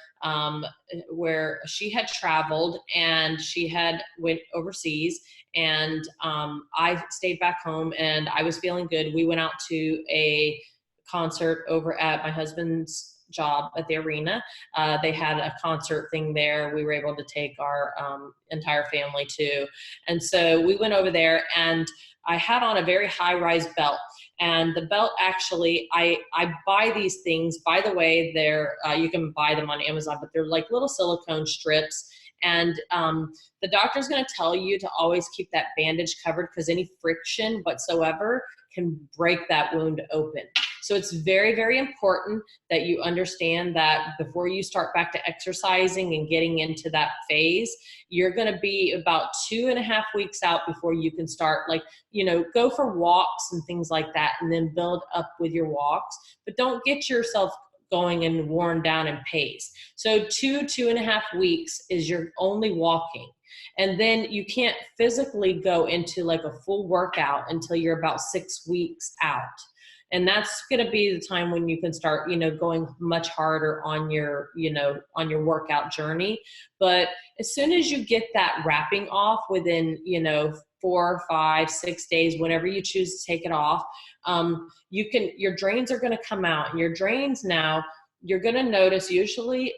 she had traveled and she had went overseas, and I stayed back home and I was feeling good. We went out to a concert over at my husband's job at the arena. They had a concert thing there. We were able to take our entire family to. And so we went over there, and I had on a very high-rise belt. And the belt, actually, I buy these things. By the way, they're you can buy them on Amazon, but they're like little silicone strips. And the doctor's going to tell you to always keep that bandage covered, because any friction whatsoever can break that wound open. So it's very, very important that you understand that before you start back to exercising and getting into that phase, you're going to be about 2.5 weeks out before you can start, like, go for walks and things like that, and then build up with your walks. But don't get yourself going and worn down in pace. So 2.5 weeks is your only walking. And then you can't physically go into like a full workout until you're about 6 weeks out. And that's going to be the time when you can start, going much harder on your, on your workout journey. But as soon as you get that wrapping off within, 4, 5, 6 days, whenever you choose to take it off, your drains are going to come out. And your drains now, you're going to notice usually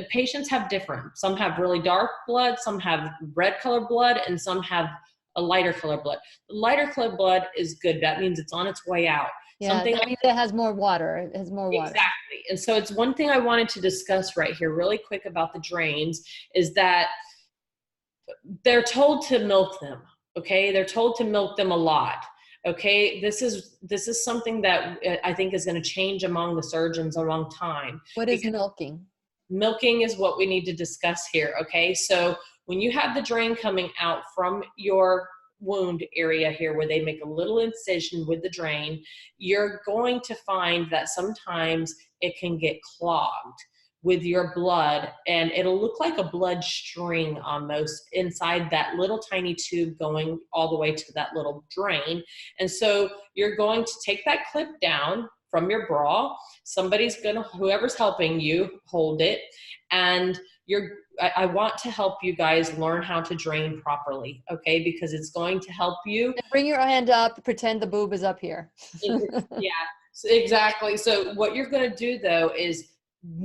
patients have different. Some have really dark blood, some have red colored blood, and some have a lighter colored blood. The lighter colored blood is good. That means it's on its way out. Yeah, that means it has more water. It has more water. Exactly. And so it's one thing I wanted to discuss right here really quick about the drains is that they're told to milk them. Okay. They're told to milk them a lot. Okay. This is something that I think is going to change among the surgeons a long time. What is milking? Milking is what we need to discuss here. Okay. So when you have the drain coming out from your wound area here, where they make a little incision with the drain, you're going to find that sometimes it can get clogged with your blood, and it'll look like a blood string almost inside that little tiny tube going all the way to that little drain. And so you're going to take that clip down from your bra. Whoever's helping you, hold it. And I want to help you guys learn how to drain properly, okay? Because it's going to help you. And bring your hand up, pretend the boob is up here. Yeah, exactly. So what you're going to do though is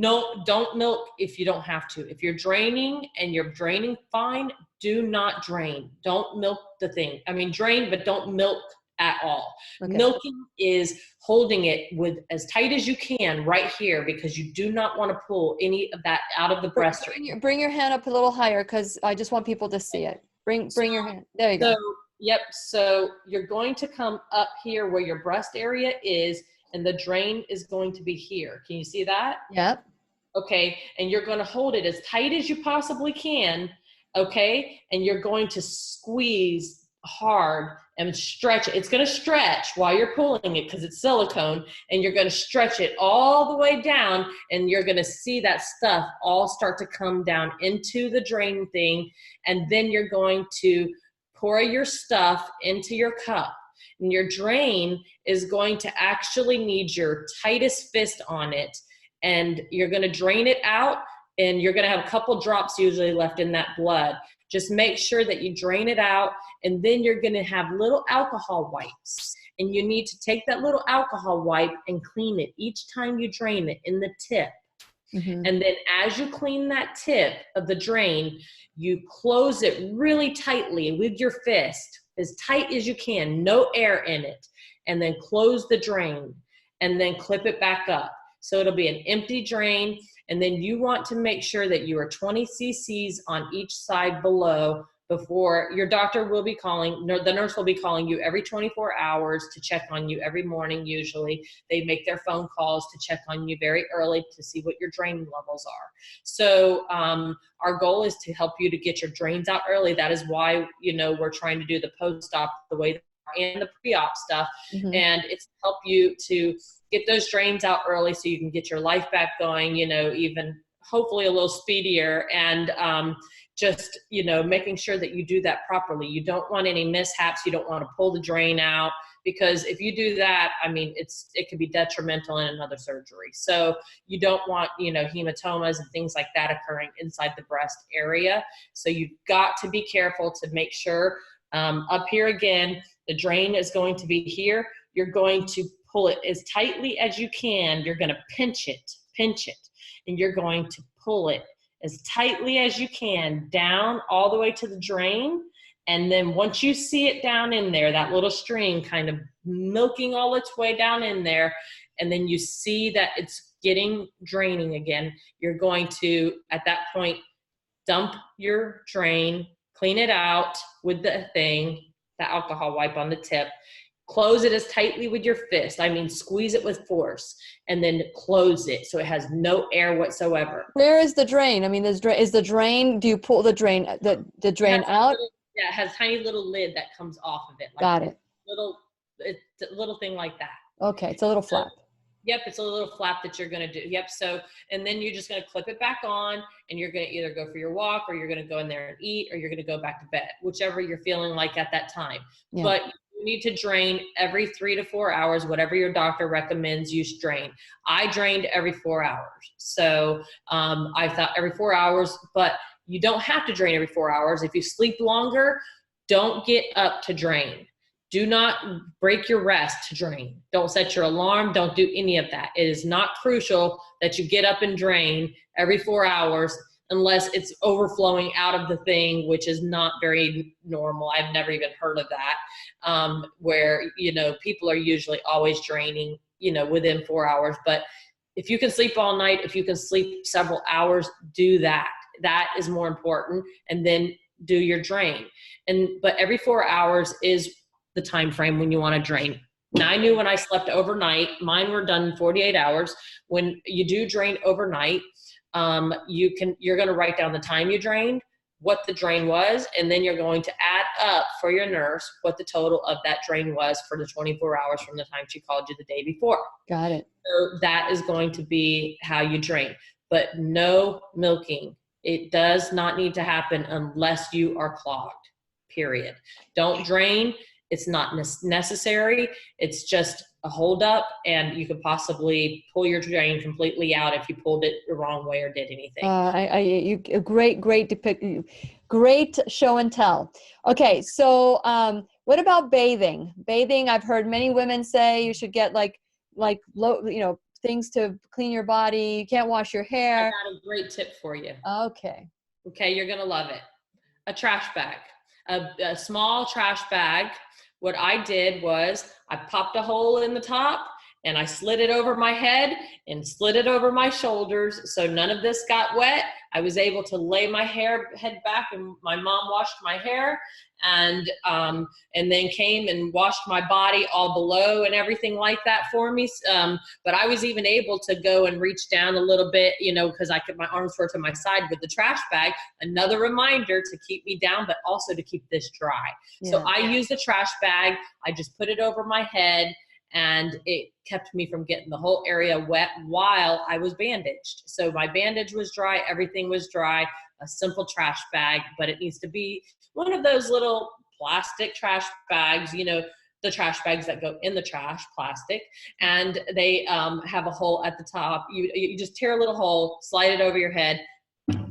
don't milk if you don't have to. If you're draining and you're draining fine, do not drain. Don't milk the thing. I mean, drain, but don't milk at all. Okay. Milking is holding it with as tight as you can right here, because you do not want to pull any of that out of the breast. Bring your hand up a little higher, because I just want people to see it. Bring your hand. There you go. Yep. So you're going to come up here where your breast area is, and the drain is going to be here. Can you see that? Yep. Okay. And you're going to hold it as tight as you possibly can. Okay. And you're going to squeeze hard and stretch it. It's going to stretch while you're pulling it because it's silicone, and you're going to stretch it all the way down, and you're going to see that stuff all start to come down into the drain thing. And then you're going to pour your stuff into your cup, and your drain is going to actually need your tightest fist on it, and you're going to drain it out, and you're going to have a couple drops usually left in that blood. Just make sure that you drain it out, and then you're going to have little alcohol wipes, and you need to take that little alcohol wipe and clean it each time you drain it in the tip. Mm-hmm. And then as you clean that tip of the drain, you close it really tightly with your fist, as tight as you can, no air in it, and then close the drain, and then clip it back up. So it'll be an empty drain. And then you want to make sure that you are 20 cc's on each side below before your doctor will be calling. The nurse will be calling you every 24 hours to check on you every morning. Usually they make their phone calls to check on you very early to see what your drain levels are. So our goal is to help you to get your drains out early. That is why, we're trying to do the post-op the way and the pre-op stuff. Mm-hmm. And it's to help you to get those drains out early so you can get your life back going, even hopefully a little speedier, and just, making sure that you do that properly. You don't want any mishaps. You don't want to pull the drain out because if you do that, I mean, it could be detrimental in another surgery. So you don't want, you know, hematomas and things like that occurring inside the breast area. So you've got to be careful to make sure, up here again, the drain is going to be here. You're going to pull it as tightly as you can. You're going to pinch it, and you're going to pull it as tightly as you can down all the way to the drain. And then once you see it down in there, that little stream kind of milking all its way down in there, and then you see that it's draining again, you're going to, at that point, dump your drain, clean it out with the alcohol wipe on the tip, close it as tightly with your fist. I mean, squeeze it with force, and then close it so it has no air whatsoever. Where is the drain? I mean, is the drain, do you pull the drain, the drain out? Yeah, it has a tiny little lid that comes off of it. Like Got it. It's a little thing like that. Okay, it's a little flap. Yep, it's a little flap that you're going to do. Yep, so, and then you're just going to clip it back on, and you're going to either go for your walk, or you're going to go in there and eat, or you're going to go back to bed, whichever you're feeling like at that time. Yeah. But you need to drain every 3 to 4 hours, whatever your doctor recommends you drain. I drained every 4 hours. So I thought every 4 hours, but you don't have to drain every 4 hours. If you sleep longer, don't get up to drain. Do not break your rest to drain. Don't set your alarm. Don't do any of that. It is not crucial that you get up and drain every 4 hours unless it's overflowing out of the thing, which is not very normal. I've never even heard of that, where, you know, people are usually always draining, you know, within 4 hours. But if you can sleep all night, if you can sleep several hours, do that. That is more important. And then do your drain. But every 4 hours is the time frame when you want to drain. Now, I knew when I slept overnight, mine were done in 48 hours. When you do drain overnight, you're going to write down the time you drained, what the drain was, and then you're going to add up for your nurse what the total of that drain was for the 24 hours from the time she called you the day before. Got it. So that is going to be how you drain, but no milking. It does not need to happen unless you are clogged, period. Don't drain. It's not necessary. It's just a holdup, and you could possibly pull your drain completely out if you pulled it the wrong way or did anything. Great show and tell. Okay, so what about bathing? Bathing, I've heard many women say you should get like low, you know, things to clean your body. You can't wash your hair. I got a great tip for you. Okay. Okay, you're gonna love it. A trash bag, a small trash bag. What I did was I popped a hole in the top, and I slid it over my head and slid it over my shoulders, so none of this got wet. I was able to lay my head back, and my mom washed my hair, and then came and washed my body all below and everything like that for me. But I was even able to go and reach down a little bit, you know, because my arms were to my side with the trash bag. Another reminder to keep me down, but also to keep this dry. Yeah. So I used the trash bag. I just put it over my head, and it kept me from getting the whole area wet while I was bandaged. So my bandage was dry, everything was dry, a simple trash bag, but it needs to be one of those little plastic trash bags, you know, the trash bags that go in the trash, plastic, and they have a hole at the top. You just tear a little hole, slide it over your head,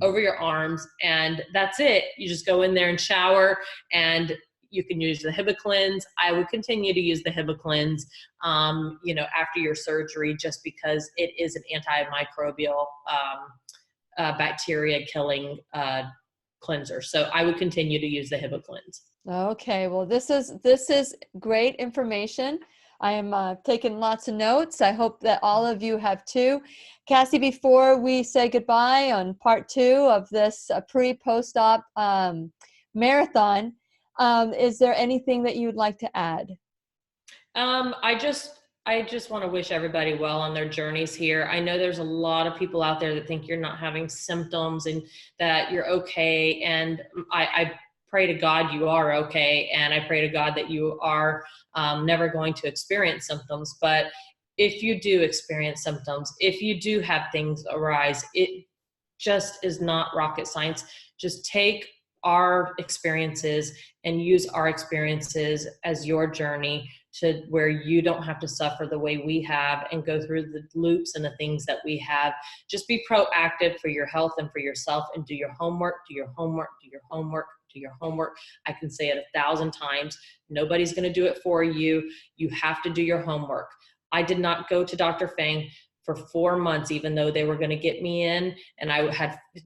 over your arms, and that's it. You just go in there and shower, and you can use the Hibiclens. I would continue to use the Hibiclens, you know, after your surgery, just because it is an antimicrobial, bacteria killing cleanser. So I would continue to use the Hibiclens. Okay. Well, this is great information. I am taking lots of notes. I hope that all of you have too. Cassie, before we say goodbye on part 2 of this pre-post-op marathon, is there anything that you would like to add? I just want to wish everybody well on their journeys here. I know there's a lot of people out there that think you're not having symptoms and that you're okay. And I pray to God you are okay. And I pray to God that you are never going to experience symptoms. But if you do experience symptoms, if you do have things arise, it just is not rocket science. Just take our experiences and use our experiences as your journey to where you don't have to suffer the way we have and go through the loops and the things that we have. Just be proactive for your health and for yourself, and do your homework, do your homework, do your homework, do your homework. I can say it 1,000 times. Nobody's going to do it for you. You have to do your homework. I did not go to Dr. Fang for 4 months, even though they were going to get me in, and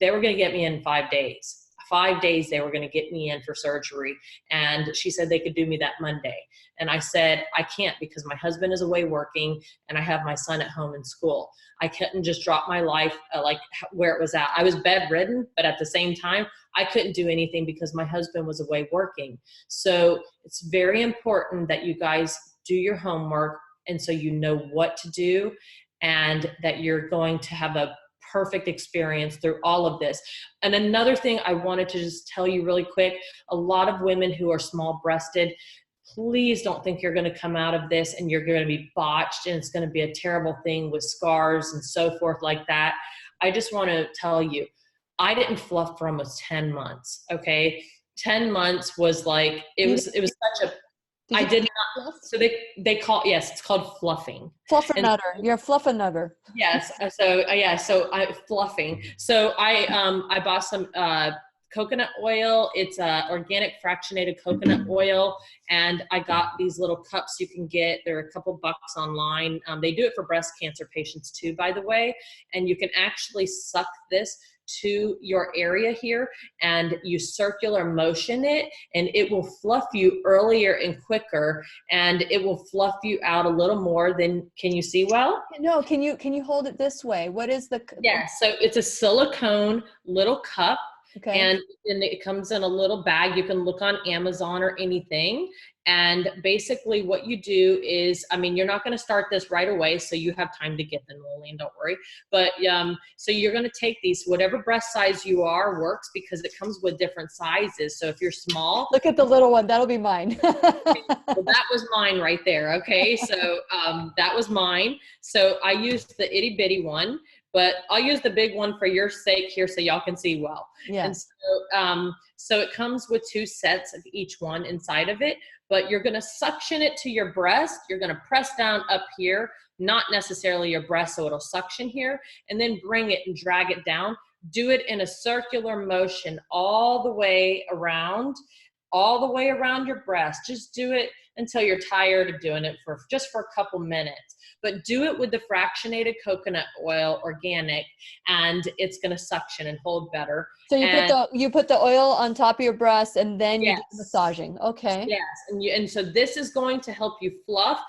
they were going to get me in 5 days. 5 days they were going to get me in for surgery, and she said they could do me that Monday. And I said, I can't, because my husband is away working and I have my son at home in school. I couldn't just drop my life like where it was at. I was bedridden, but at the same time, I couldn't do anything because my husband was away working. So it's very important that you guys do your homework, and so you know what to do, and that you're going to have a perfect experience through all of this. And another thing I wanted to just tell you really quick, a lot of women who are small breasted, please don't think you're going to come out of this and you're going to be botched and it's going to be a terrible thing with scars and so forth like that. I just want to tell you, I didn't fluff for almost 10 months. Okay. 10 months was like, it was such a, I did not. So they call, yes, it's called fluffing. Fluffernutter. You're a fluffernutter. Yes. So I fluffing. So I bought some coconut oil. It's organic fractionated coconut oil, and I got these little cups you can get. They're a couple bucks online. They do it for breast cancer patients too, by the way. And you can actually suck this to your area here, and you circular motion it, and it will fluff you earlier and quicker, and it will fluff you out a little more than, can you see well? No, can you hold it this way? What is the? Yeah, so it's a silicone little cup. Okay. And it comes in a little bag. You can look on Amazon or anything. And basically what you do is, I mean, you're not going to start this right away, so you have time to get them, Lillian, don't worry. But so you're going to take these, whatever breast size you are works, because it comes with different sizes. So if you're small. Look at the little one. That'll be mine. Well, that was mine right there. Okay. So that was mine. So I used the itty bitty one, but I'll use the big one for your sake here so y'all can see well. Yeah. And so it comes with 2 sets of each one inside of it, but you're going to suction it to your breast. You're going to press down up here, not necessarily your breast, so it'll suction here, and then bring it and drag it down. Do it in a circular motion all the way around your breast. Just do it until you're tired of doing it for a couple minutes. But do it with the fractionated coconut oil, organic, and it's going to suction and hold better. So you put the oil on top of your breast, and then you Yes. do massaging. Okay. Yes, and so this is going to help you fluff,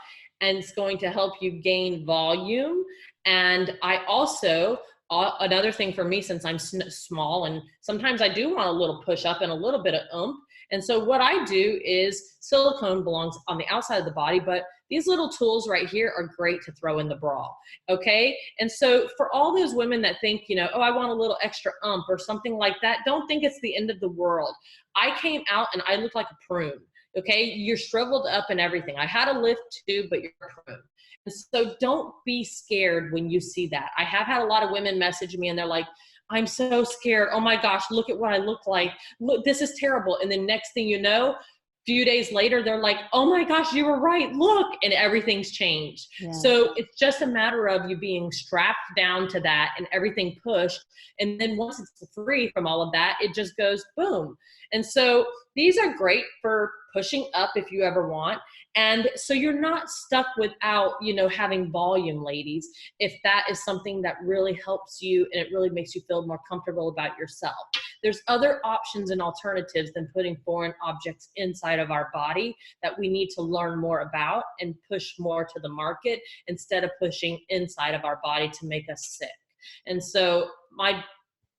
and it's going to help you gain volume. And I also, another thing for me, since I'm small and sometimes I do want a little push up and a little bit of oomph. And so what I do is, silicone belongs on the outside of the body, but these little tools right here are great to throw in the bra. Okay. And so for all those women that think, oh, I want a little extra oomph or something like that, don't think it's the end of the world. I came out and I looked like a prune. Okay. You're shriveled up and everything. I had a lift too, but you're a prune. And so don't be scared when you see that. I have had a lot of women message me and they're like, I'm so scared. Oh my gosh, look at what I look like. Look, this is terrible. And then next thing you know, a few days later, they're like, oh my gosh, you were right. Look, and everything's changed. Yeah. So it's just a matter of you being strapped down to that and everything pushed. And then once it's free from all of that, it just goes boom. And so these are great for pushing up if you ever want. And so you're not stuck without, having volume, ladies, if that is something that really helps you and it really makes you feel more comfortable about yourself. There's other options and alternatives than putting foreign objects inside of our body that we need to learn more about and push more to the market instead of pushing inside of our body to make us sick. And so my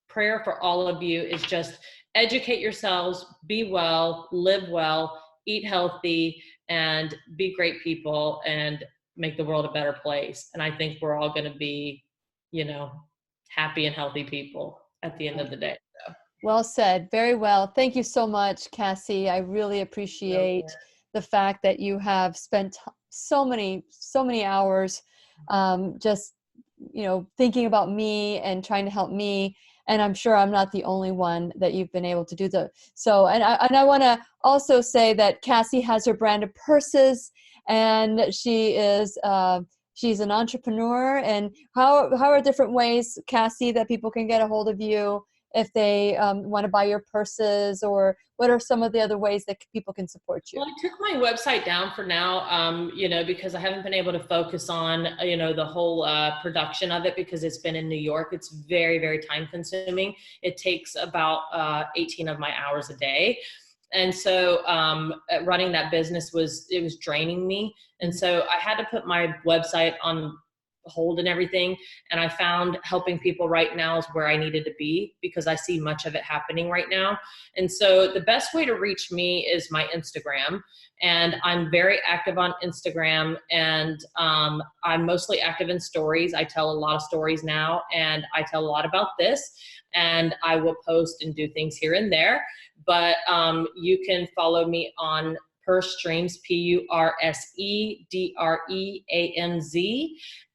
prayer for all of you is just educate yourselves, be well, live well, eat healthy, and be great people and make the world a better place. And I think we're all going to be, happy and healthy people at the end of the day. So. Well said. Very well. Thank you so much, Cassie. I really appreciate the fact that you have spent so many hours just, thinking about me and trying to help me. And I'm sure I'm not the only one that you've been able to do so. And I want to also say that Cassie has her brand of purses, and she's an entrepreneur. And how are different ways, Cassie, that people can get a hold of you if they want to buy your purses, or what are some of the other ways that people can support you? Well, I took my website down for now, because I haven't been able to focus on, the whole production of it, because it's been in New York. It's very, very time consuming. It takes about 18 of my hours a day. And so running that business was draining me. And so I had to put my website on hold and everything. And I found helping people right now is where I needed to be, because I see much of it happening right now. And so the best way to reach me is my Instagram. And I'm very active on Instagram, and I'm mostly active in stories. I tell a lot of stories now, and I tell a lot about this, and I will post and do things here and there. But you can follow me on Purse Dreams, PURSEDREAMZ.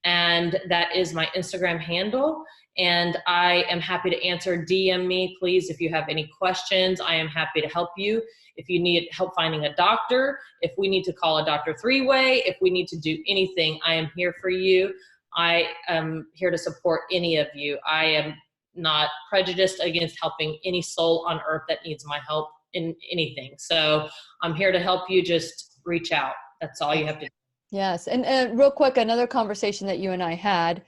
And that is my Instagram handle. And I am happy to answer. DM me, please, if you have any questions. I am happy to help you. If you need help finding a doctor, if we need to call a doctor three-way, if we need to do anything, I am here for you. I am here to support any of you. I am not prejudiced against helping any soul on earth that needs my help in anything. So I'm here to help you. Just reach out. That's all you have to do. Yes. And real quick, another conversation that you and I had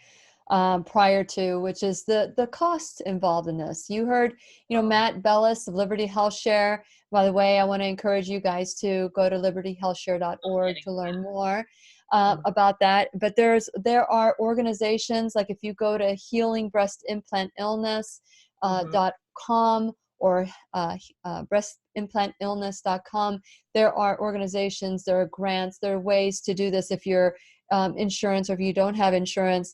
prior to, which is the cost involved in this. You heard, Matt Bellis of Liberty Health Share. By the way, I want to encourage you guys to go to libertyhealthshare.org to learn more about that. But there are organizations, like if you go to healingbreastimplantillness.com or breastimplantillness.com, there are organizations, there are grants, there are ways to do this if you're insurance, or if you don't have insurance.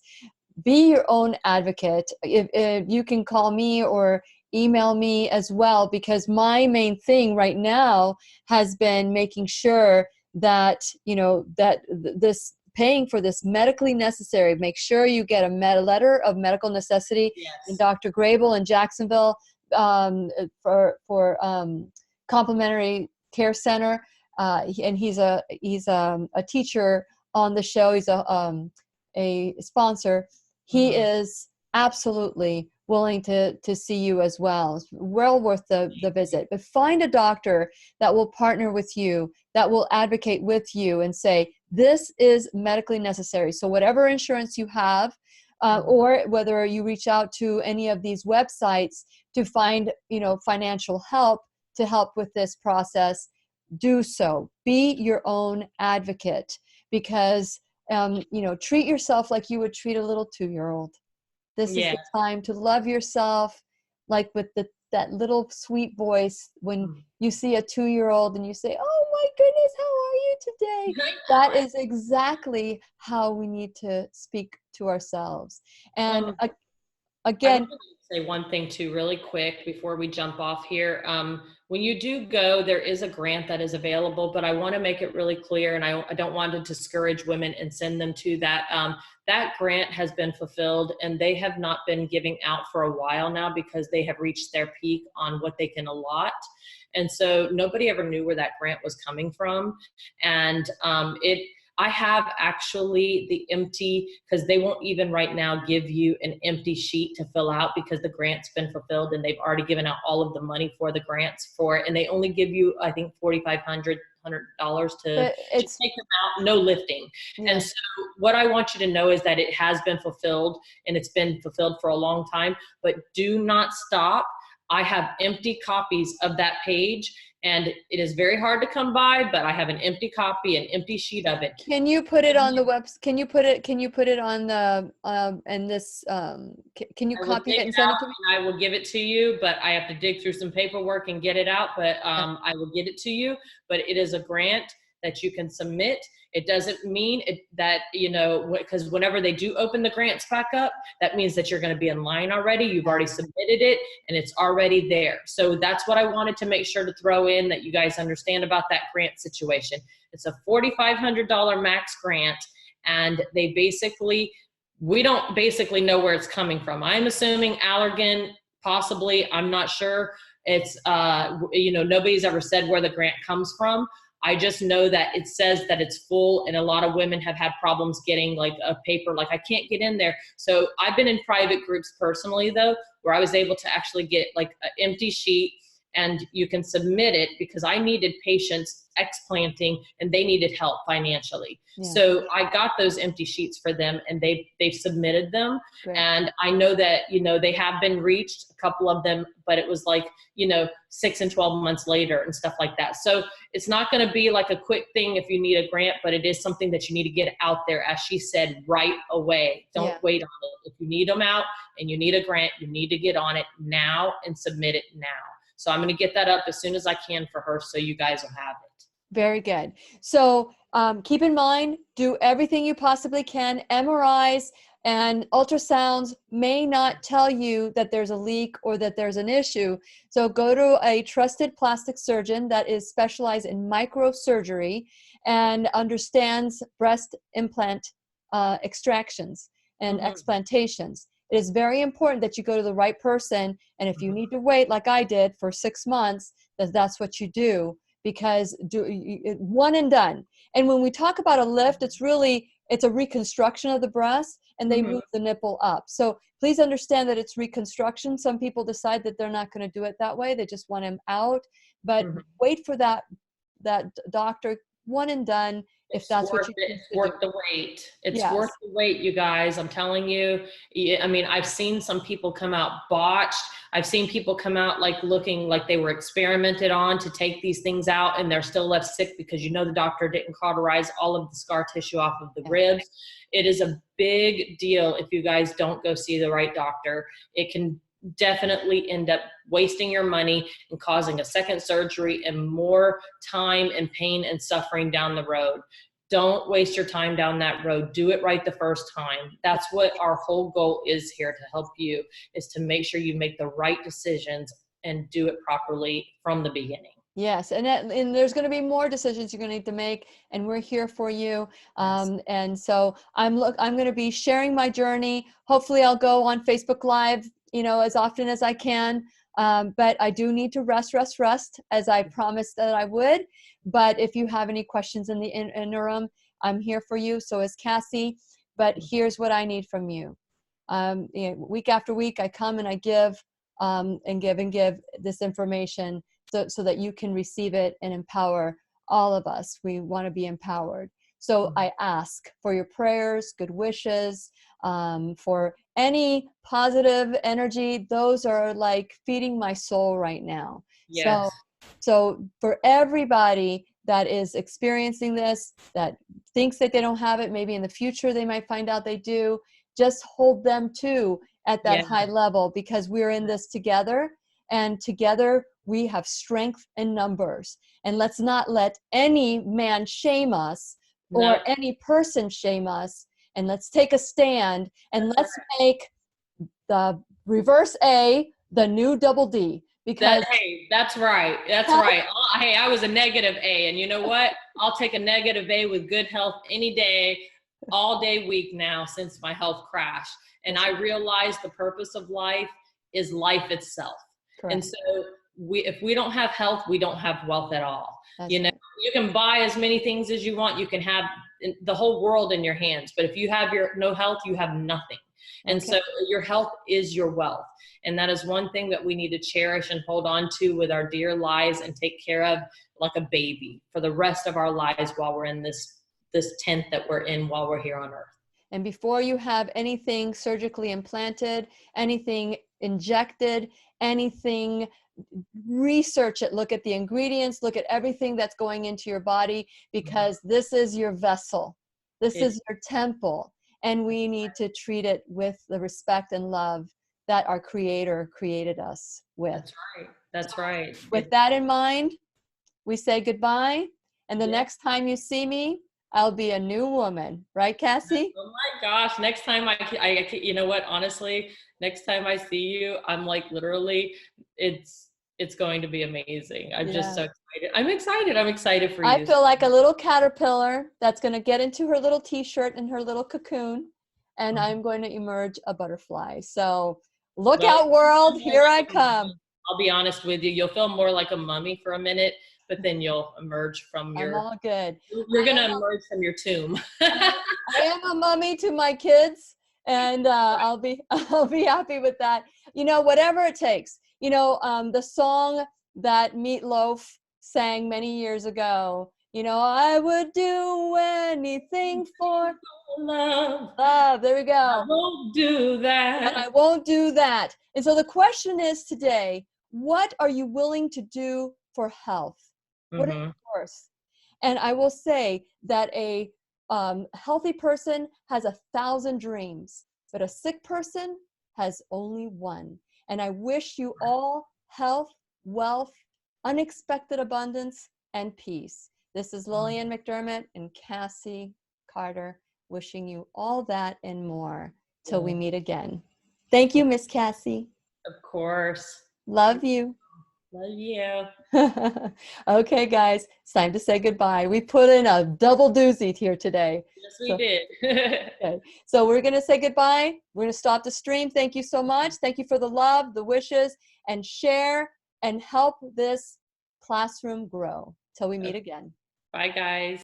Be your own advocate. If you can call me or email me as well, because my main thing right now has been making sure that, that this paying for this medically necessary, make sure you get a letter of medical necessity. Yes. In Dr. Grable in Jacksonville, for Complementary Care Center, and he's a teacher on the show. He's a sponsor. He is absolutely willing to see you as well. It's well worth the visit. But find a doctor that will partner with you, that will advocate with you and say, this is medically necessary. So whatever insurance you have, or whether you reach out to any of these websites to find, financial help to help with this process, do so. Be your own advocate, because, treat yourself like you would treat a little 2-year-old. This is the time to love yourself, like with that little sweet voice when you see a 2-year-old and you say, oh my goodness, how are you today? That is exactly how we need to speak to ourselves. And again, I want to say one thing too, really quick, before we jump off here. When you do go, there is a grant that is available, but I want to make it really clear, and I don't want to discourage women and send them to that. That grant has been fulfilled, and they have not been giving out for a while now, because they have reached their peak on what they can allot. And so nobody ever knew where that grant was coming from. And I have actually the empty, because they won't even right now give you an empty sheet to fill out, because the grant's been fulfilled and they've already given out all of the money for the grants for it. And they only give you, I think, $4,500 to just take them out, no lifting. Yeah. And so what I want you to know is that it has been fulfilled, and it's been fulfilled for a long time, but do not stop. I have empty copies of that page, and it is very hard to come by, but I have an empty copy, an empty sheet of it. Can you put it on the website? Can you put it on the, and this, can you copy it and send it to me? I will give it to you, but I have to dig through some paperwork and get it out, but I will get it to you. But it is a grant that you can submit. It doesn't mean that, because whenever they do open the grants back up, that means that you're going to be in line already. You've already submitted it, and it's already there. So that's what I wanted to make sure to throw in, that you guys understand about that grant situation. It's a $4,500 max grant, and we don't basically know where it's coming from. I'm assuming Allergan possibly, I'm not sure. It's, nobody's ever said where the grant comes from. I just know that it says that it's full, and a lot of women have had problems getting like a paper, like I can't get in there. So I've been in private groups personally though, where I was able to actually get like an empty sheet, and you can submit it, because I needed patients explanting and they needed help financially. Yeah. So I got those empty sheets for them, and they've submitted them. Great. And I know that, they have been reached, a couple of them, but it was like, 6 and 12 months later and stuff like that. So it's not going to be like a quick thing if you need a grant, but it is something that you need to get out there, as she said, right away. Don't wait on it. If you need them out and you need a grant, you need to get on it now and submit it now. So I'm going to get that up as soon as I can for her, so you guys will have it. Very good. So keep in mind, do everything you possibly can. MRIs and ultrasounds may not tell you that there's a leak or that there's an issue. So go to a trusted plastic surgeon that is specialized in microsurgery and understands breast implant extractions and explantations. It is very important that you go to the right person. And if you need to wait, like I did, for 6 months, that's what you do, because one and done. And when we talk about a lift, it's a reconstruction of the breast, and they move the nipple up. So please understand that it's reconstruction. Some people decide that they're not going to do it that way. They just want him out. But wait for that doctor, one and done. If that's what you do. It's worth the wait. It's worth the wait, you guys. I'm telling you. I mean, I've seen some people come out botched. I've seen people come out like looking like they were experimented on to take these things out, and they're still left sick because the doctor didn't cauterize all of the scar tissue off of the ribs. It is a big deal if you guys don't go see the right doctor. It can definitely end up wasting your money and causing a second surgery and more time and pain and suffering down the road. Don't waste your time down that road. Do it right the first time. That's what our whole goal is here, to help you, is to make sure you make the right decisions and do it properly from the beginning. Yes, and there's going to be more decisions you're going to need to make, and we're here for you. And so I'm going to be sharing my journey. Hopefully I'll go on Facebook Live, as often as I can. But I do need to rest, as I promised that I would. But if you have any questions in the interim, I'm here for you. So is Cassie. But here's what I need from you. Week after week, I come and I give this information so that you can receive it and empower all of us. We want to be empowered. So I ask for your prayers, good wishes, for any positive energy. Those are like feeding my soul right now. Yes. So for everybody that is experiencing this, that thinks that they don't have it, maybe in the future they might find out they do, just hold them too at that high level, because we're in this together, and together we have strength in numbers. And let's not let any man shame us or any person shame us. And let's take a stand, and let's make the reverse A the new double D. Because that's right. That's right. Hey, I was a negative A, and you know what? I'll take a negative A with good health any day, all day week now, since my health crashed. And I realized the purpose of life is life itself. Correct. And so if we don't have health, we don't have wealth at all. That's right. You can buy as many things as you want. You can have the whole world in your hands, but if you have no health, you have nothing. And so your health is your wealth. And that is one thing that we need to cherish and hold on to with our dear lives, and take care of like a baby for the rest of our lives while we're in this tent that we're in while we're here on earth. And before you have anything surgically implanted, anything injected, anything, research it. Look at the ingredients, look at everything that's going into your body, because this is your vessel. This is your temple. And we need to treat it with the respect and love that our Creator created us with. That's right. That's right. With that in mind, we say goodbye. And the next time you see me, I'll be a new woman. Right, Cassie? Oh my gosh. Next time I you know what, honestly, next time I see you, I'm like, literally, it's going to be amazing. I'm just so excited. I'm excited for you. I feel like a little caterpillar that's going to get into her little t-shirt and her little cocoon, and I'm going to emerge a butterfly. So Look Well, out, world. Here I come. I'll be honest with you. You'll feel more like a mummy for a minute, but then you'll emerge from I'm your, all good. you're going to emerge from your tomb. I am a mummy to my kids, and I'll be I'll be happy with that. You know, whatever it takes. You know, the song that Meatloaf sang many years ago. You know, I would do anything for Love, love. There we go. I won't do that. And I won't do that. And so the question is today, what are you willing to do for health? What are yours? And I will say that a healthy person has 1,000 dreams, but a sick person has only one. And I wish you all health, wealth, unexpected abundance, and peace. This is Lillian McDermott and Cassie Carter wishing you all that and more till we meet again. Thank you, Miss Cassie. Of course. Love you. Love you. Okay, guys, it's time to say goodbye. We put in a double doozy here today. Yes, we did. Okay, so we're going to say goodbye. We're going to stop the stream. Thank you so much. Thank you for the love, the wishes, and share and help this classroom grow. Till we meet again. Bye, guys.